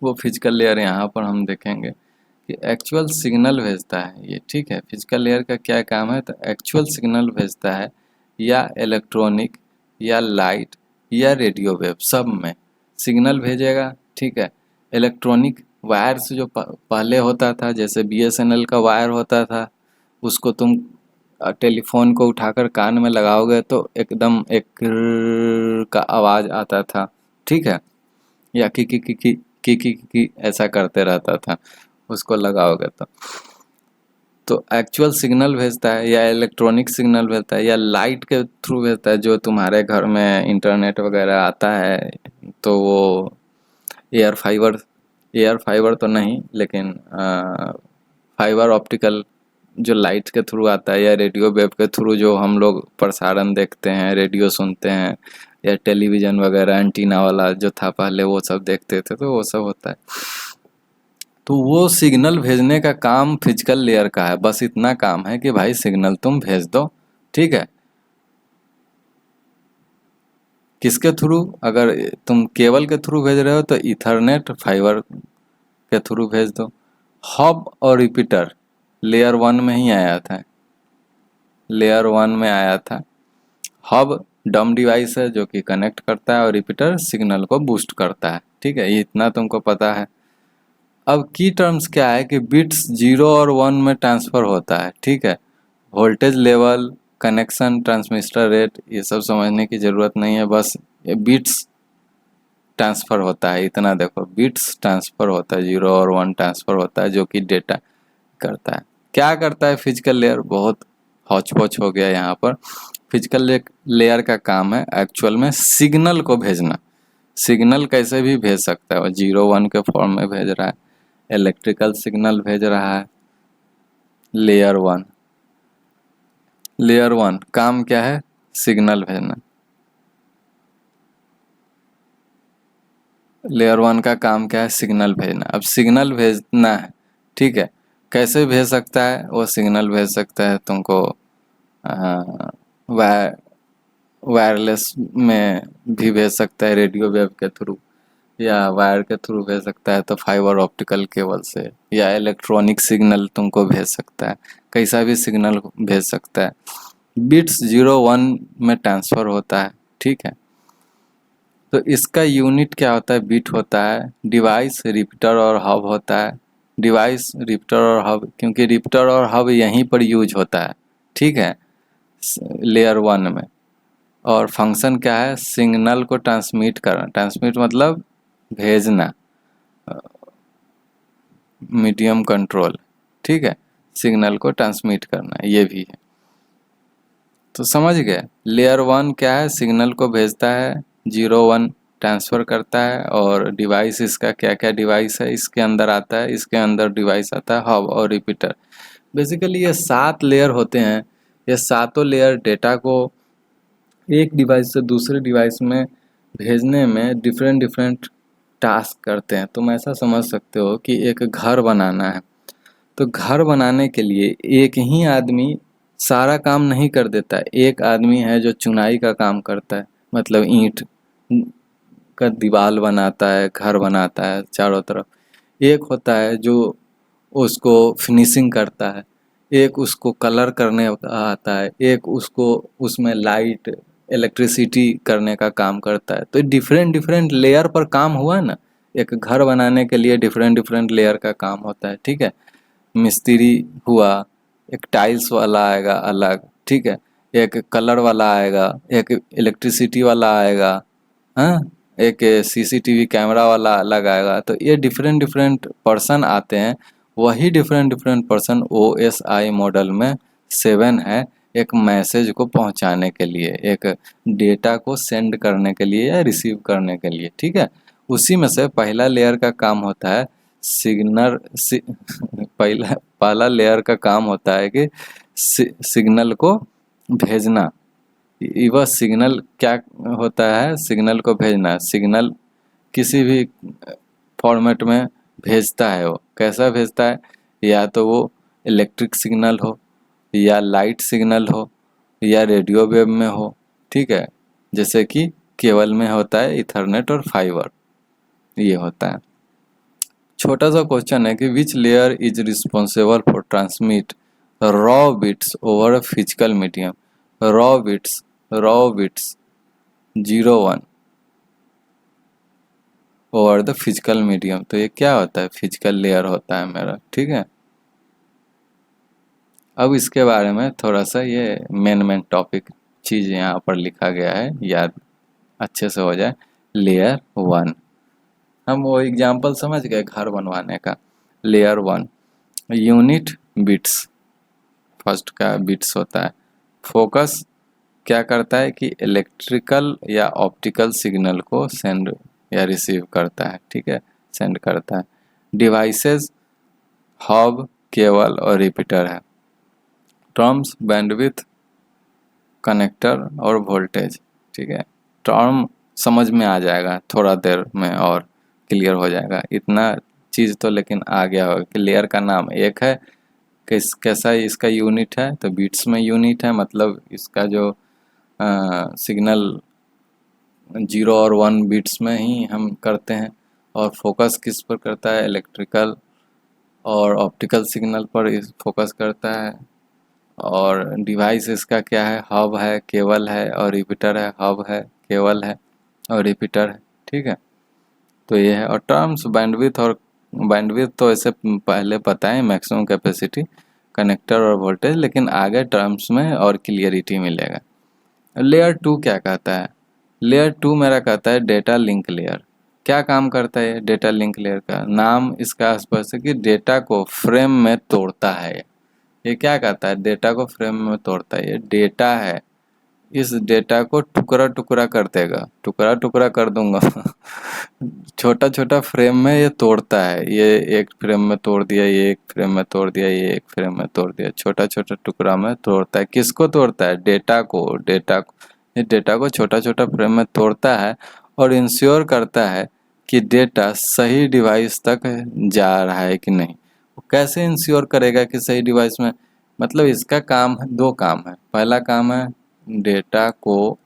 वो फिजिकल लेयर यहाँ पर हम देखेंगे कि एक्चुअल सिग्नल भेजता है ये, ठीक है। फिजिकल लेयर का क्या काम है, तो एक्चुअल सिग्नल भेजता है, या इलेक्ट्रॉनिक या लाइट या रेडियो वेव, सब में सिग्नल भेजेगा, ठीक है। इलेक्ट्रॉनिक वायर्स जो पहले होता था, जैसे बीएसएनएल का वायर होता था, उसको तुम टेलीफोन को उठाकर कान में लगाओगे तो एकदम एक किर्र का आवाज़ आता था, ठीक है, या की ऐसा करते रहता था, उसको लगाओगे तो एक्चुअल सिग्नल भेजता है या इलेक्ट्रॉनिक सिग्नल भेजता है या लाइट के थ्रू भेजता है, जो तुम्हारे घर में इंटरनेट वगैरह आता है तो वो एयर फाइबर, एयर फाइबर तो नहीं लेकिन फाइबर ऑप्टिकल जो लाइट के थ्रू आता है, या रेडियो वेव के थ्रू जो हम लोग प्रसारण देखते हैं, रेडियो सुनते हैं, या टेलीविज़न वगैरह एंटीना वाला जो था पहले वो सब देखते थे, तो वो सब होता है। तो वो सिग्नल भेजने का काम फिजिकल लेयर का है, बस इतना काम है कि भाई सिग्नल तुम भेज दो, ठीक है। किसके थ्रू? अगर तुम केबल के थ्रू भेज रहे हो तो इथरनेट फाइबर के थ्रू भेज दो। हब और रिपीटर लेयर 1 में ही आया था, लेयर 1 में आया था। हब डम डिवाइस है जो कि कनेक्ट करता है और रिपीटर सिग्नल को बूस्ट करता है, ठीक है, ये इतना तुमको पता है। अब की टर्म्स क्या है कि बिट्स 0 और 1 में ट्रांसफ़र होता है, ठीक है। Voltage level, connection, transmitter rate, ये सब समझने की ज़रूरत नहीं है, बस ये बिट्स ट्रांसफ़र होता है, इतना देखो, बिट्स ट्रांसफ़र होता है, 0 और 1 ट्रांसफ़र होता है, जो कि डेटा करता है। क्या करता है फिजिकल लेयर? बहुत हौच पौच हो गया यहाँ पर। फिजिकल लेयर का काम है एक्चुअल में सिग्नल को भेजना। सिग्नल कैसे भी भेज सकता है, वो 0 1 के फॉर्म में भेज रहा है, इलेक्ट्रिकल सिग्नल भेज रहा है। लेयर 1, लेयर 1 काम क्या है? सिग्नल भेजना। लेयर 1 का काम क्या है? सिग्नल भेजना। अब सिग्नल भेजना है, ठीक है, कैसे भेज सकता है? वो सिग्नल भेज सकता है तुमको वायरलेस में भी भेज सकता है, रेडियो वेव के थ्रू, या वायर के थ्रू भेज सकता है तो फाइबर ऑप्टिकल केबल से, या इलेक्ट्रॉनिक सिग्नल तुमको भेज सकता है, कैसा भी सिग्नल भेज सकता है। बिट्स 0 1 में ट्रांसफ़र होता है, ठीक है। तो इसका यूनिट क्या होता है? बिट होता है। डिवाइस, रिपीटर और हब होता है। डिवाइस, रिपीटर और हब, क्योंकि रिपीटर और हब यहीं पर यूज होता है, ठीक है, लेयर 1 में। और फंक्शन क्या है? सिग्नल को ट्रांसमिट करना। ट्रांसमिट मतलब भेजना, मीडियम कंट्रोल, ठीक है, सिग्नल को ट्रांसमिट करना, ये भी है। तो समझ गए, लेयर 1 क्या है? सिग्नल को भेजता है, 0 1 ट्रांसफ़र करता है, और डिवाइस इसका क्या क्या डिवाइस है इसके अंदर आता है, इसके अंदर डिवाइस आता है हब और रिपीटर। बेसिकली ये 7 लेयर होते हैं। ये सातों लेयर डेटा को एक डिवाइस से दूसरे डिवाइस में भेजने में डिफरेंट डिफरेंट टास्क करते हैं। तुम ऐसा समझ सकते हो कि एक घर बनाना है, तो घर बनाने के लिए एक ही आदमी सारा काम नहीं कर देता है। एक आदमी है जो चुनाई का काम करता है, मतलब ईंट का दीवार बनाता है, घर बनाता है चारों तरफ। एक होता है जो उसको फिनिशिंग करता है, एक उसको कलर करने का आता है, एक उसको उसमें लाइट, इलेक्ट्रिसिटी करने का काम करता है। तो डिफरेंट डिफरेंट लेयर पर काम हुआ ना। एक घर बनाने के लिए डिफरेंट डिफरेंट लेयर का काम होता है, ठीक है। मिस्त्री हुआ, एक टाइल्स वाला आएगा अलग, ठीक है, एक कलर वाला आएगा, एक इलेक्ट्रिसिटी वाला आएगा, हाँ, एक सीसीटीवी कैमरा वाला अलग आएगा। तो ये डिफरेंट डिफरेंट पर्सन आते हैं। वही different different person OSI model में 7 है, एक मैसेज को पहुंचाने के लिए, एक डेटा को सेंड करने के लिए या रिसीव करने के लिए, ठीक है। उसी में से पहला लेयर का काम होता है सिग्नल पहला लेयर का काम होता है कि सिग्नल को भेजना। वह सिग्नल क्या होता है? सिग्नल को भेजना। सिग्नल किसी भी फॉर्मेट में भेजता है। वो कैसा भेजता है? या तो वो इलेक्ट्रिक सिग्नल हो, या लाइट सिग्नल हो, या रेडियो वेव में हो, ठीक है, जैसे कि केबल में होता है इथरनेट और फाइबर, ये होता है। छोटा सा क्वेश्चन है कि which layer is responsible for transmit raw bits over a physical medium. Raw bits 0 1, over the physical medium. तो ये क्या होता है, फिजिकल लेयर होता है मेरा, ठीक है। अब इसके बारे में थोड़ा सा ये मेन टॉपिक चीज़ यहाँ पर लिखा गया है, याद अच्छे से हो जाए। लेयर वन, हम वो एग्जाम्पल समझ गए घर बनवाने का। Layer one, unit bits, first का बिट्स होता है। फोकस क्या करता है कि इलेक्ट्रिकल या ऑप्टिकल सिग्नल को सेंड या रिसीव करता है, ठीक है, सेंड करता है। डिवाइसेस हब, केबल और रिपीटर है। टर्म्स बैंडविथ, कनेक्टर और वोल्टेज, ठीक है। टर्म समझ में आ जाएगा थोड़ा देर में और क्लियर हो जाएगा, इतना चीज़ तो लेकिन आ गया होगा कि लेयर का नाम एक है, कैसा इसका यूनिट है, तो बीट्स में यूनिट है, मतलब इसका जो सिग्नल 0 और 1 बीट्स में ही हम करते हैं। और फोकस किस पर करता है, इलेक्ट्रिकल और ऑप्टिकल सिग्नल पर इस फोकस करता है। और डिवाइस इसका क्या है, हब है, केबल है और रिपीटर है। हब है, केबल है और रिपीटर है, ठीक है। तो ये है। और टर्म्स बैंडविथ, और बैंडविथ तो ऐसे पहले पता है, मैक्सिमम कैपेसिटी, कनेक्टर और वोल्टेज, लेकिन आगे टर्म्स में और क्लियरिटी मिलेगा। लेयर टू क्या कहता है, लेयर टू मेरा कहता है डेटा लिंक लेयर। क्या काम करता है डेटा लिंक लेयर का, नाम इसका स्पष्ट है कि डेटा को फ्रेम में तोड़ता है। ये क्या कहता है, डेटा को फ्रेम में तोड़ता है। ये डेटा है, इस डेटा को टुकड़ा टुकड़ा कर देगा, टुकड़ा टुकड़ा कर दूंगा छोटा छोटा फ्रेम में ये तोड़ता है। ये एक फ्रेम में तोड़ दिया, ये एक फ्रेम में तोड़ दिया, ये एक फ्रेम में तोड़ दिया, छोटा छोटा टुकड़ा में तोड़ता है। किसको तोड़ता है, डेटा को। ये डेटा को छोटा छोटा फ्रेम में तोड़ता है और इंश्योर करता है कि डेटा सही डिवाइस तक जा रहा है कि नहीं। वो कैसे इंश्योर करेगा कि सही डिवाइस में, मतलब इसका काम है, दो काम है। पहला काम है डेटा को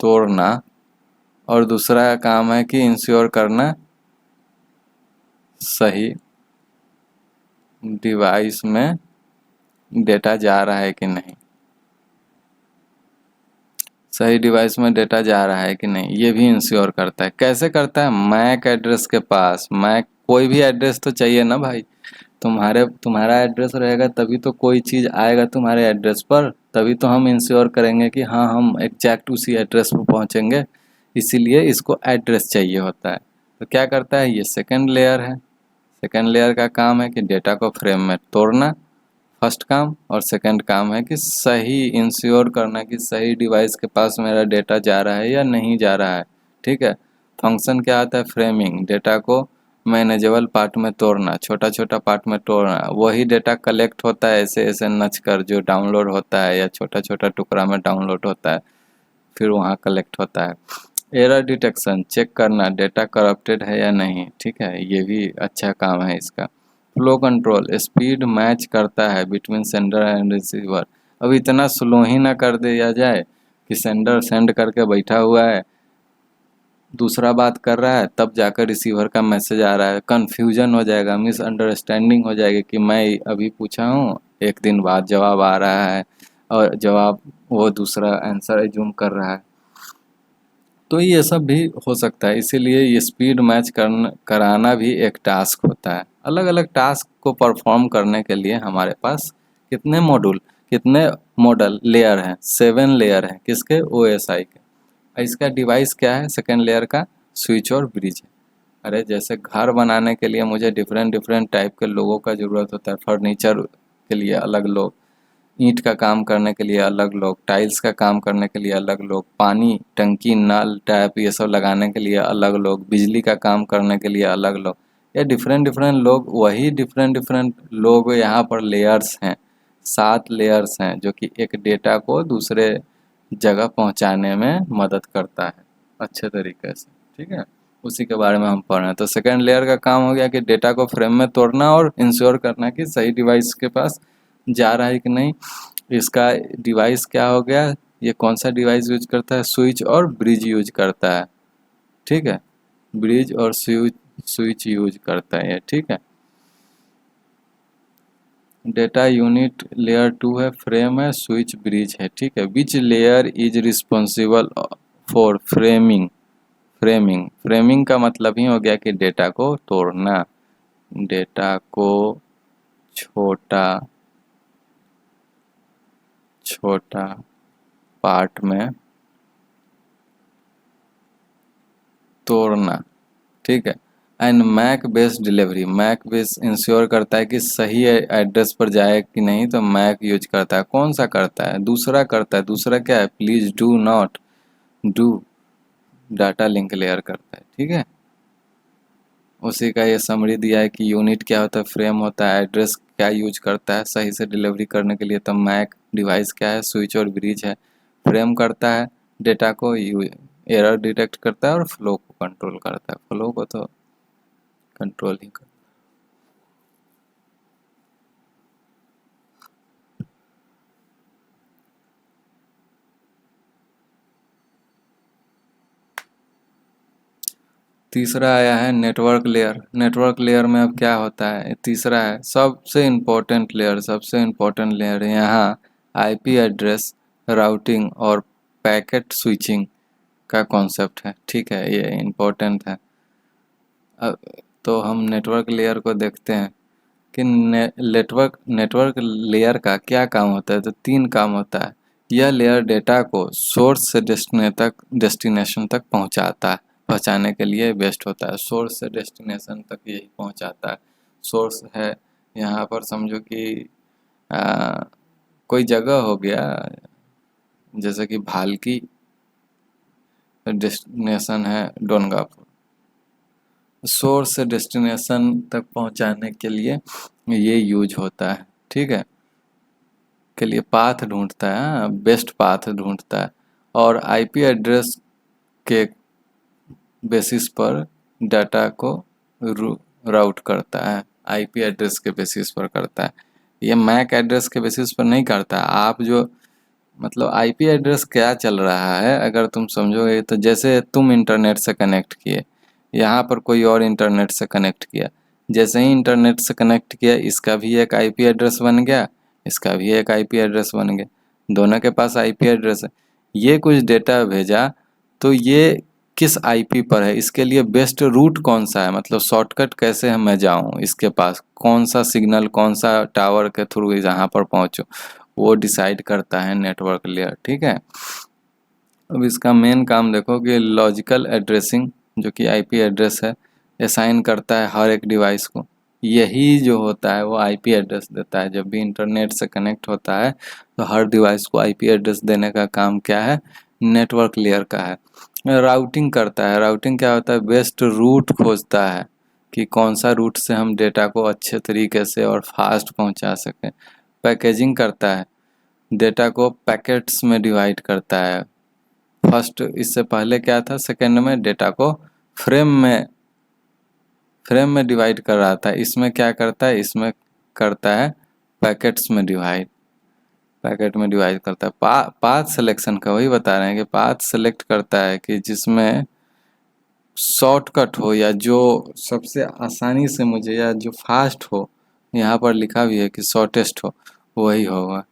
तोड़ना और दूसरा काम है कि इंश्योर करना सही डिवाइस में डेटा जा रहा है कि नहीं, सही डिवाइस में डेटा जा रहा है कि नहीं, ये भी इंश्योर करता है। कैसे करता है, मैक एड्रेस के पास, मैक कोई भी एड्रेस तो चाहिए ना भाई, तुम्हारा एड्रेस रहेगा तभी तो कोई चीज़ आएगा तुम्हारे एड्रेस पर, तभी तो हम इंश्योर करेंगे कि हाँ हम एग्जैक्ट उसी एड्रेस पर पहुँचेंगे। इसीलिए इसको एड्रेस चाहिए होता है। तो क्या करता है, ये सेकंड लेयर है। सेकंड लेयर का काम है कि डेटा को फ्रेम में तोड़ना, फर्स्ट काम। और सेकंड काम है कि सही इंश्योर करना कि सही डिवाइस के पास मेरा डेटा जा रहा है या नहीं जा रहा है, ठीक है। फंक्शन क्या आता है, फ्रेमिंग, डेटा को मैनेजेबल पार्ट में तोड़ना, छोटा छोटा पार्ट में तोड़ना। वही डेटा कलेक्ट होता है ऐसे ऐसे नच कर, जो डाउनलोड होता है या छोटा छोटा टुकड़ा में डाउनलोड होता है, फिर वहाँ कलेक्ट होता है। एरर डिटेक्शन, चेक करना डेटा करप्टेड है या नहीं, ठीक है, ये भी अच्छा काम है इसका। फ्लो कंट्रोल, स्पीड मैच करता है बिटवीन सेंडर एंड रिसीवर। अब इतना स्लो ही ना कर दिया जाए कि सेंडर सेंड करके बैठा हुआ है, दूसरा बात कर रहा है, तब जाकर रिसीवर का मैसेज आ रहा है, कन्फ्यूजन हो जाएगा, मिसअंडरस्टैंडिंग हो जाएगी कि मैं अभी पूछा हूँ, एक दिन बाद जवाब आ रहा है और जवाब वो दूसरा आंसर एज्यूम कर रहा है। तो ये सब भी हो सकता है, इसीलिए ये स्पीड मैच कराना भी एक टास्क होता है। अलग अलग टास्क को परफॉर्म करने के लिए हमारे पास कितने मॉडल लेयर हैं, 7 लेयर हैं, किसके, OSI के। इसका डिवाइस क्या है, सेकेंड लेयर का स्विच और ब्रिज है। अरे जैसे घर बनाने के लिए मुझे डिफरेंट डिफरेंट टाइप के लोगों का ज़रूरत होता है, फर्नीचर के लिए अलग लोग, ईंट का काम करने के लिए अलग लोग, टाइल्स का काम करने के लिए अलग लोग, पानी टंकी नल टैप ये सब लगाने के लिए अलग लोग, बिजली का काम करने के लिए अलग लोग, ये डिफरेंट डिफरेंट लोग, वही डिफरेंट डिफरेंट लोग यहाँ पर लेयर्स हैं। 7 लेयर्स हैं जो कि एक डेटा को दूसरे जगह पहुँचाने में मदद करता है अच्छे तरीके से, ठीक है। उसी के बारे में हम पढ़ रहे हैं। तो सेकेंड लेयर का काम हो गया कि डेटा को फ्रेम में तोड़ना और इंश्योर करना कि सही डिवाइस के पास जा रहा है कि नहीं। इसका डिवाइस क्या हो गया, ये कौन सा डिवाइस यूज करता है, स्विच और ब्रिज यूज करता है, ठीक है, ब्रिज और स्विच यूज करता है ये, ठीक है। डेटा यूनिट लेयर 2 है, फ्रेम है, स्विच ब्रिज है, ठीक है। Which layer is responsible for framing, framing, framing का मतलब ही हो गया कि डेटा को तोड़ना, डेटा को छोटा छोटा पार्ट में तोड़ना, ठीक है। And MAC based delivery, MAC base ensure करता है कि सही एड्रेस पर जाए कि नहीं, तो मैक यूज करता है। कौन सा करता है? दूसरा करता है। दूसरा क्या है? Please do not do, data link layer करता है, ठीक है। उसी का ये समरी दिया है कि यूनिट क्या होता है, फ्रेम होता है, एड्रेस क्या यूज करता है सही से डिलीवरी करने के लिए, तो मैक डिवाइस क्या है, स्विच और ब्रिज है। फ्रेम करता है डेटा को, एरर डिटेक्ट करता है और फ्लो को कंट्रोल करता है। फ्लो को तो कंट्रोल ही कर। तीसरा आया है नेटवर्क लेयर। नेटवर्क लेयर में अब क्या होता है, तीसरा है सबसे इम्पोर्टेंट लेयर, सबसे इम्पोर्टेंट लेयर है यहाँ आईपी एड्रेस, राउटिंग और पैकेट स्विचिंग का कॉन्सेप्ट है, ठीक है, ये इम्पोर्टेंट है। अब तो हम नेटवर्क लेयर को देखते हैं कि नेटवर्क लेयर का क्या काम होता है। तो तीन काम होता है। यह लेयर डेटा को सोर्स से डेस्टिनेशन तक पहुंचाता है, पहुंचाने के लिए बेस्ट होता है। सोर्स से डेस्टिनेशन तक यही पहुंचाता है। सोर्स है यहाँ पर समझो कि आ, कोई जगह हो गया, जैसे कि भालकी, डेस्टिनेशन है डोनगापुर। सोर्स से डेस्टिनेशन तक पहुंचाने के लिए ये यूज होता है, ठीक है। के लिए पाथ ढूंढता है, बेस्ट पाथ ढूंढता है, और आईपी एड्रेस के बेसिस पर डाटा को राउट करता है। आईपी एड्रेस के बेसिस पर करता है, ये मैक एड्रेस के बेसिस पर नहीं करता। आप जो मतलब आईपी एड्रेस क्या चल रहा है अगर तुम समझोगे, तो जैसे तुम इंटरनेट से कनेक्ट किए, यहाँ पर कोई और इंटरनेट से कनेक्ट किया, जैसे ही इंटरनेट से कनेक्ट किया इसका भी एक आईपी एड्रेस बन गया, इसका भी एक आईपी एड्रेस बन गया, दोनों के पास आईपी एड्रेस है। ये कुछ डेटा भेजा, तो ये किस आईपी पर है, इसके लिए बेस्ट रूट कौन सा है, मतलब शॉर्टकट कैसे मैं जाऊँ इसके पास, कौन सा सिग्नल, कौन सा टावर के थ्रू यहाँ पर पहुँचूँ, वो डिसाइड करता है नेटवर्क लेयर, ठीक है। अब इसका मेन काम देखो कि लॉजिकल एड्रेसिंग, जो कि आईपी एड्रेस है, असाइन करता है हर एक डिवाइस को। यही जो होता है वो आईपी एड्रेस देता है। जब भी इंटरनेट से कनेक्ट होता है तो हर डिवाइस को आईपी एड्रेस देने का काम क्या है, नेटवर्क लेयर का है। राउटिंग करता है। राउटिंग क्या होता है, बेस्ट रूट खोजता है कि कौन सा रूट से हम डेटा को अच्छे तरीके से और फास्ट पहुंचा सकें। पैकेजिंग करता है, डेटा को पैकेट्स में डिवाइड करता है। फर्स्ट, इससे पहले क्या था, सेकंड में डेटा को फ्रेम में फ्रेम में डिवाइड कर रहा था, इसमें क्या करता है, इसमें करता है पैकेट्स में डिवाइड, पैकेट में डिवाइड करता है। पाथ सिलेक्शन का वही बता रहे हैं कि पाथ सेलेक्ट करता है कि जिसमें शॉर्टकट हो, या जो सबसे आसानी से मुझे, या जो फास्ट हो, यहाँ पर लिखा भी है कि शॉर्टेस्ट हो, वही होगा।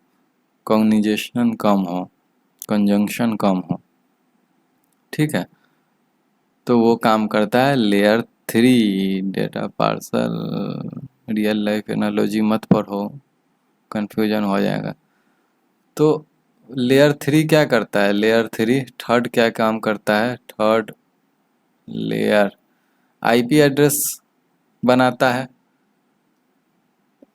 कॉग्निजेशन कम हो, कंजंक्शन कम हो, ठीक है। तो वो काम करता है layer 3। Data parcel, real life analogy मत पढ़ो, कंफ्यूजन हो जाएगा। तो लेयर 3 क्या करता है, लेयर 3 थर्ड क्या काम करता है, थर्ड लेयर आईपी एड्रेस बनाता है।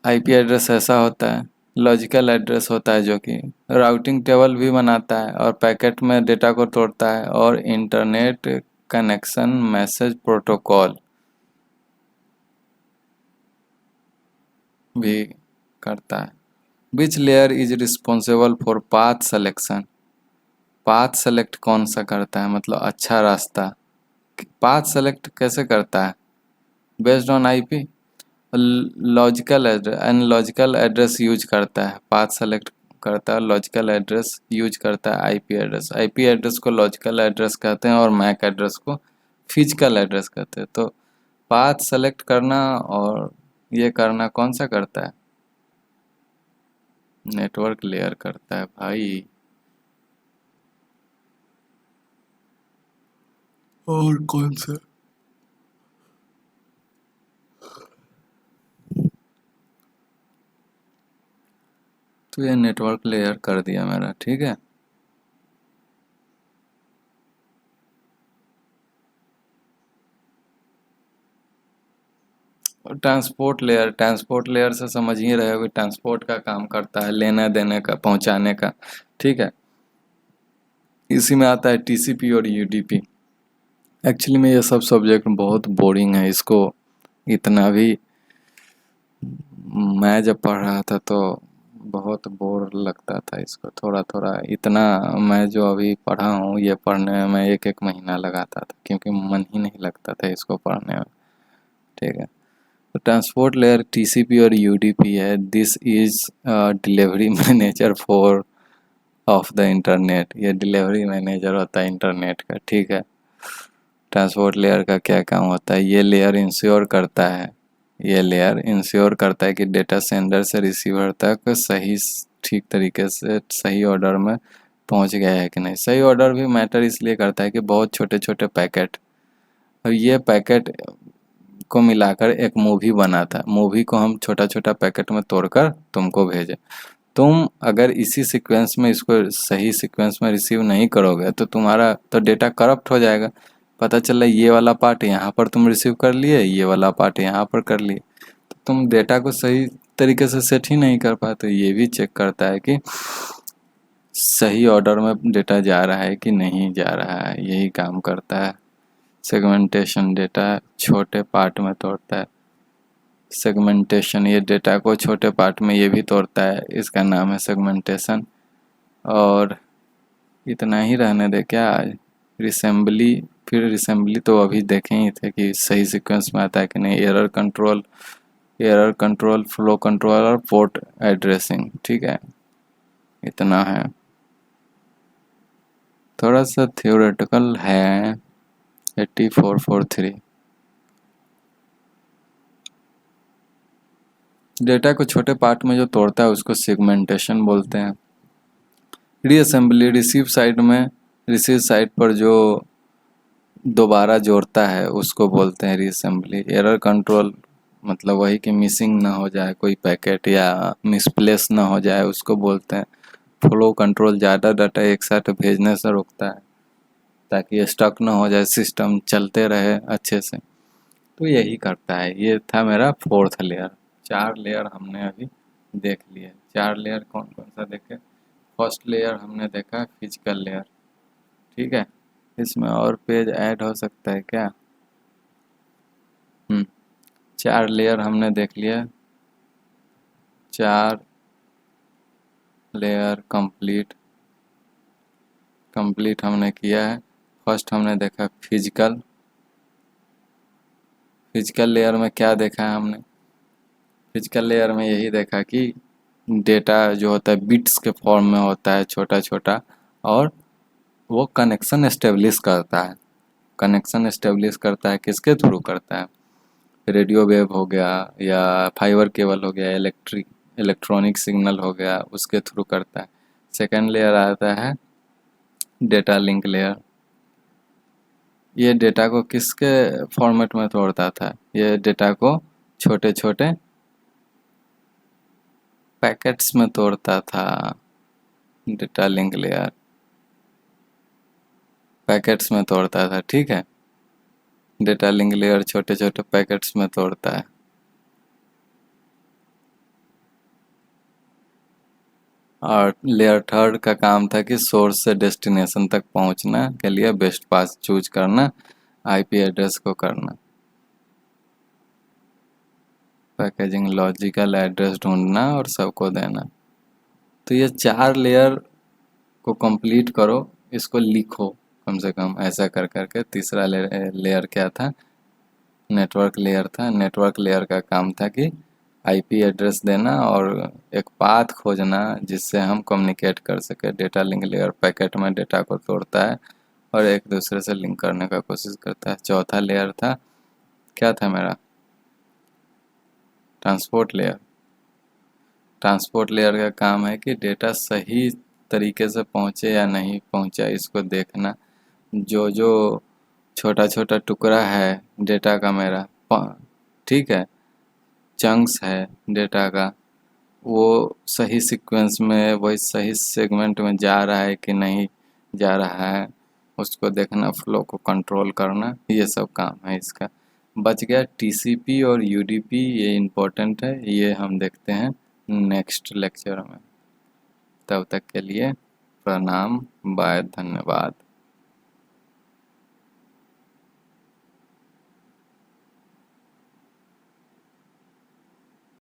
आईपी एड्रेस ऐसा होता है, लॉजिकल एड्रेस होता है, जो कि राउटिंग टेबल भी बनाता है और पैकेट में डेटा को तोड़ता है, और इंटरनेट कनेक्शन मैसेज प्रोटोकॉल भी करता है। Which layer is responsible for path selection, path select कौन सा करता है, मतलब अच्छा रास्ता। पाथ सेलेक्ट कैसे करता है, based on IP, logical address and logical address use करता है। पाथ सेलेक्ट करता है, लॉजिकल एड्रेस यूज करता है आईपी एड्रेस। आईपी एड्रेस को लॉजिकल एड्रेस कहते हैं और मैक एड्रेस को फिजिकल एड्रेस कहते हैं। तो पाथ सेलेक्ट करना और ये करना कौन सा करता है, नेटवर्क लेयर करता है भाई। और कौन सा? तो ये नेटवर्क लेयर कर दिया मेरा, ठीक है। और ट्रांसपोर्ट लेयर से समझ ही रहे हो कि ट्रांसपोर्ट का काम करता है, लेने देने का, पहुंचाने का, ठीक है। इसी में आता है टीसीपी और यूडीपी। एक्चुअली में ये सब सब्जेक्ट बहुत बोरिंग है, इसको इतना भी मैं जब पढ़ रहा था तो बहुत बोर लगता था इसको, थोड़ा थोड़ा इतना। मैं जो अभी पढ़ा हूँ ये पढ़ने में मैं एक एक महीना लगाता था, क्योंकि मन ही नहीं लगता था इसको पढ़ने में, ठीक है। तो ट्रांसपोर्ट लेयर टीसीपी और यूडीपी है। This is delivery manager for of the internet. ये डिलीवरी मैनेजर होता है इंटरनेट का, ठीक है। ट्रांसपोर्ट लेयर का क्या काम होता है? ये लेयर इंश्योर करता है, ये लेयर इंश्योर करता है कि डेटा सेंडर से रिसीवर तक सही, ठीक तरीके से सही ऑर्डर में पहुंच गया है कि नहीं। सही ऑर्डर भी मैटर इसलिए करता है कि बहुत छोटे छोटे पैकेट, और ये पैकेट को मिलाकर एक मूवी बना था। मूवी को हम छोटा छोटा पैकेट में तोड़कर तुमको भेजे। तुम अगर इसी सीक्वेंस में इसको सही सीक्वेंस में रिसीव नहीं करोगे तो तुम्हारा तो डेटा करप्ट हो जाएगा। पता चला ये वाला पार्ट यहाँ पर तुम रिसीव कर लिए, ये वाला पार्ट यहाँ पर कर लिए, तो तुम डेटा को सही तरीके से सेट ही नहीं कर पाते। ये भी चेक करता है कि सही ऑर्डर में डेटा जा रहा है कि नहीं जा रहा है, यही काम करता है। सेगमेंटेशन, डेटा छोटे पार्ट में तोड़ता है। सेगमेंटेशन, ये डेटा को छोटे पार्ट में ये भी तोड़ता है, इसका नाम है सेगमेंटेशन। और इतना ही रहने दे क्या आज? रिसेंबली, फिर रिसेंबली तो अभी देखे ही थे कि सही सीक्वेंस में आता है कि नहीं। एरर कंट्रोल, फ्लो कंट्रोल और पोर्ट एड्रेसिंग, ठीक है। इतना है, थोड़ा सा थियोरेटिकल है। 8443। डेटा को छोटे पार्ट में जो तोड़ता है उसको सेगमेंटेशन बोलते हैं। रीअसेंबली, रिसीव साइड पर जो दोबारा जोड़ता है उसको बोलते हैं रीअसेंबली। एरर कंट्रोल मतलब वही कि मिसिंग ना हो जाए कोई पैकेट या मिसप्लेस ना हो जाए, उसको बोलते हैं। फ्लो कंट्रोल, ज़्यादा डाटा एक साथ भेजने से रोकता है ताकि स्टक ना हो जाए, सिस्टम चलते रहे अच्छे से। तो यही करता है। ये था मेरा फोर्थ लेयर। 4 लेयर हमने अभी देख लिए। 4 लेयर कौन कौन सा देखे? फर्स्ट लेयर हमने देखा फिजिकल लेयर, ठीक है। इसमें और पेज ऐड हो सकता है क्या? 4 लेयर हमने देख लिया। 4 लेयर कंप्लीट हमने किया है। फर्स्ट हमने देखा फिजिकल लेयर में क्या देखा है हमने? फिजिकल लेयर में यही देखा कि डेटा जो होता है बिट्स के फॉर्म में होता है, छोटा छोटा, और वो कनेक्शन एस्टेब्लिश करता है। कनेक्शन एस्टेब्लिश करता है किसके थ्रू करता है? रेडियो वेव हो गया, या फाइबर केबल हो गया, इलेक्ट्रॉनिक सिग्नल हो गया, उसके थ्रू करता है। सेकेंड लेयर आता है डेटा लिंक लेयर। ये डेटा को किसके फॉर्मेट में तोड़ता था? ये डेटा को छोटे छोटे पैकेट्स में तोड़ता था। डेटा लिंक लेयर पैकेट्स में तोड़ता था, ठीक है। डेटा लिंक लेयर छोटे छोटे पैकेट्स में तोड़ता है। और लेयर थर्ड का काम था कि सोर्स से डेस्टिनेशन तक पहुंचना के लिए बेस्ट पाथ चूज करना, आईपी एड्रेस को करना, पैकेजिंग, लॉजिकल एड्रेस ढूंढना और सबको देना। तो ये 4 लेयर को कंप्लीट करो, इसको लिखो कम से कम ऐसा कर करके। तीसरा लेयर क्या था? नेटवर्क लेयर था। नेटवर्क लेयर का काम था कि आईपी एड्रेस देना और एक पाथ खोजना जिससे हम कम्युनिकेट कर सके। डेटा लिंक लेयर पैकेट में डेटा को तोड़ता है और एक दूसरे से लिंक करने का कोशिश करता है। चौथा लेयर था, क्या था मेरा? Transport layer. ट्रांसपोर्ट लेयर का काम है कि डेटा सही तरीके से पहुँचे या नहीं पहुँचा, इसको देखना। जो जो छोटा छोटा टुकड़ा है डेटा का मेरा, ठीक है, चंक्स है डेटा का, वो सही सीक्वेंस में, वही सही सेगमेंट में जा रहा है कि नहीं जा रहा है, उसको देखना, फ्लो को कंट्रोल करना, ये सब काम है इसका। बच गया टीसीपी और यूडीपी, ये इम्पोर्टेंट है, ये हम देखते हैं नेक्स्ट लेक्चर में। तब तक के लिए प्रणाम, बाय, धन्यवाद।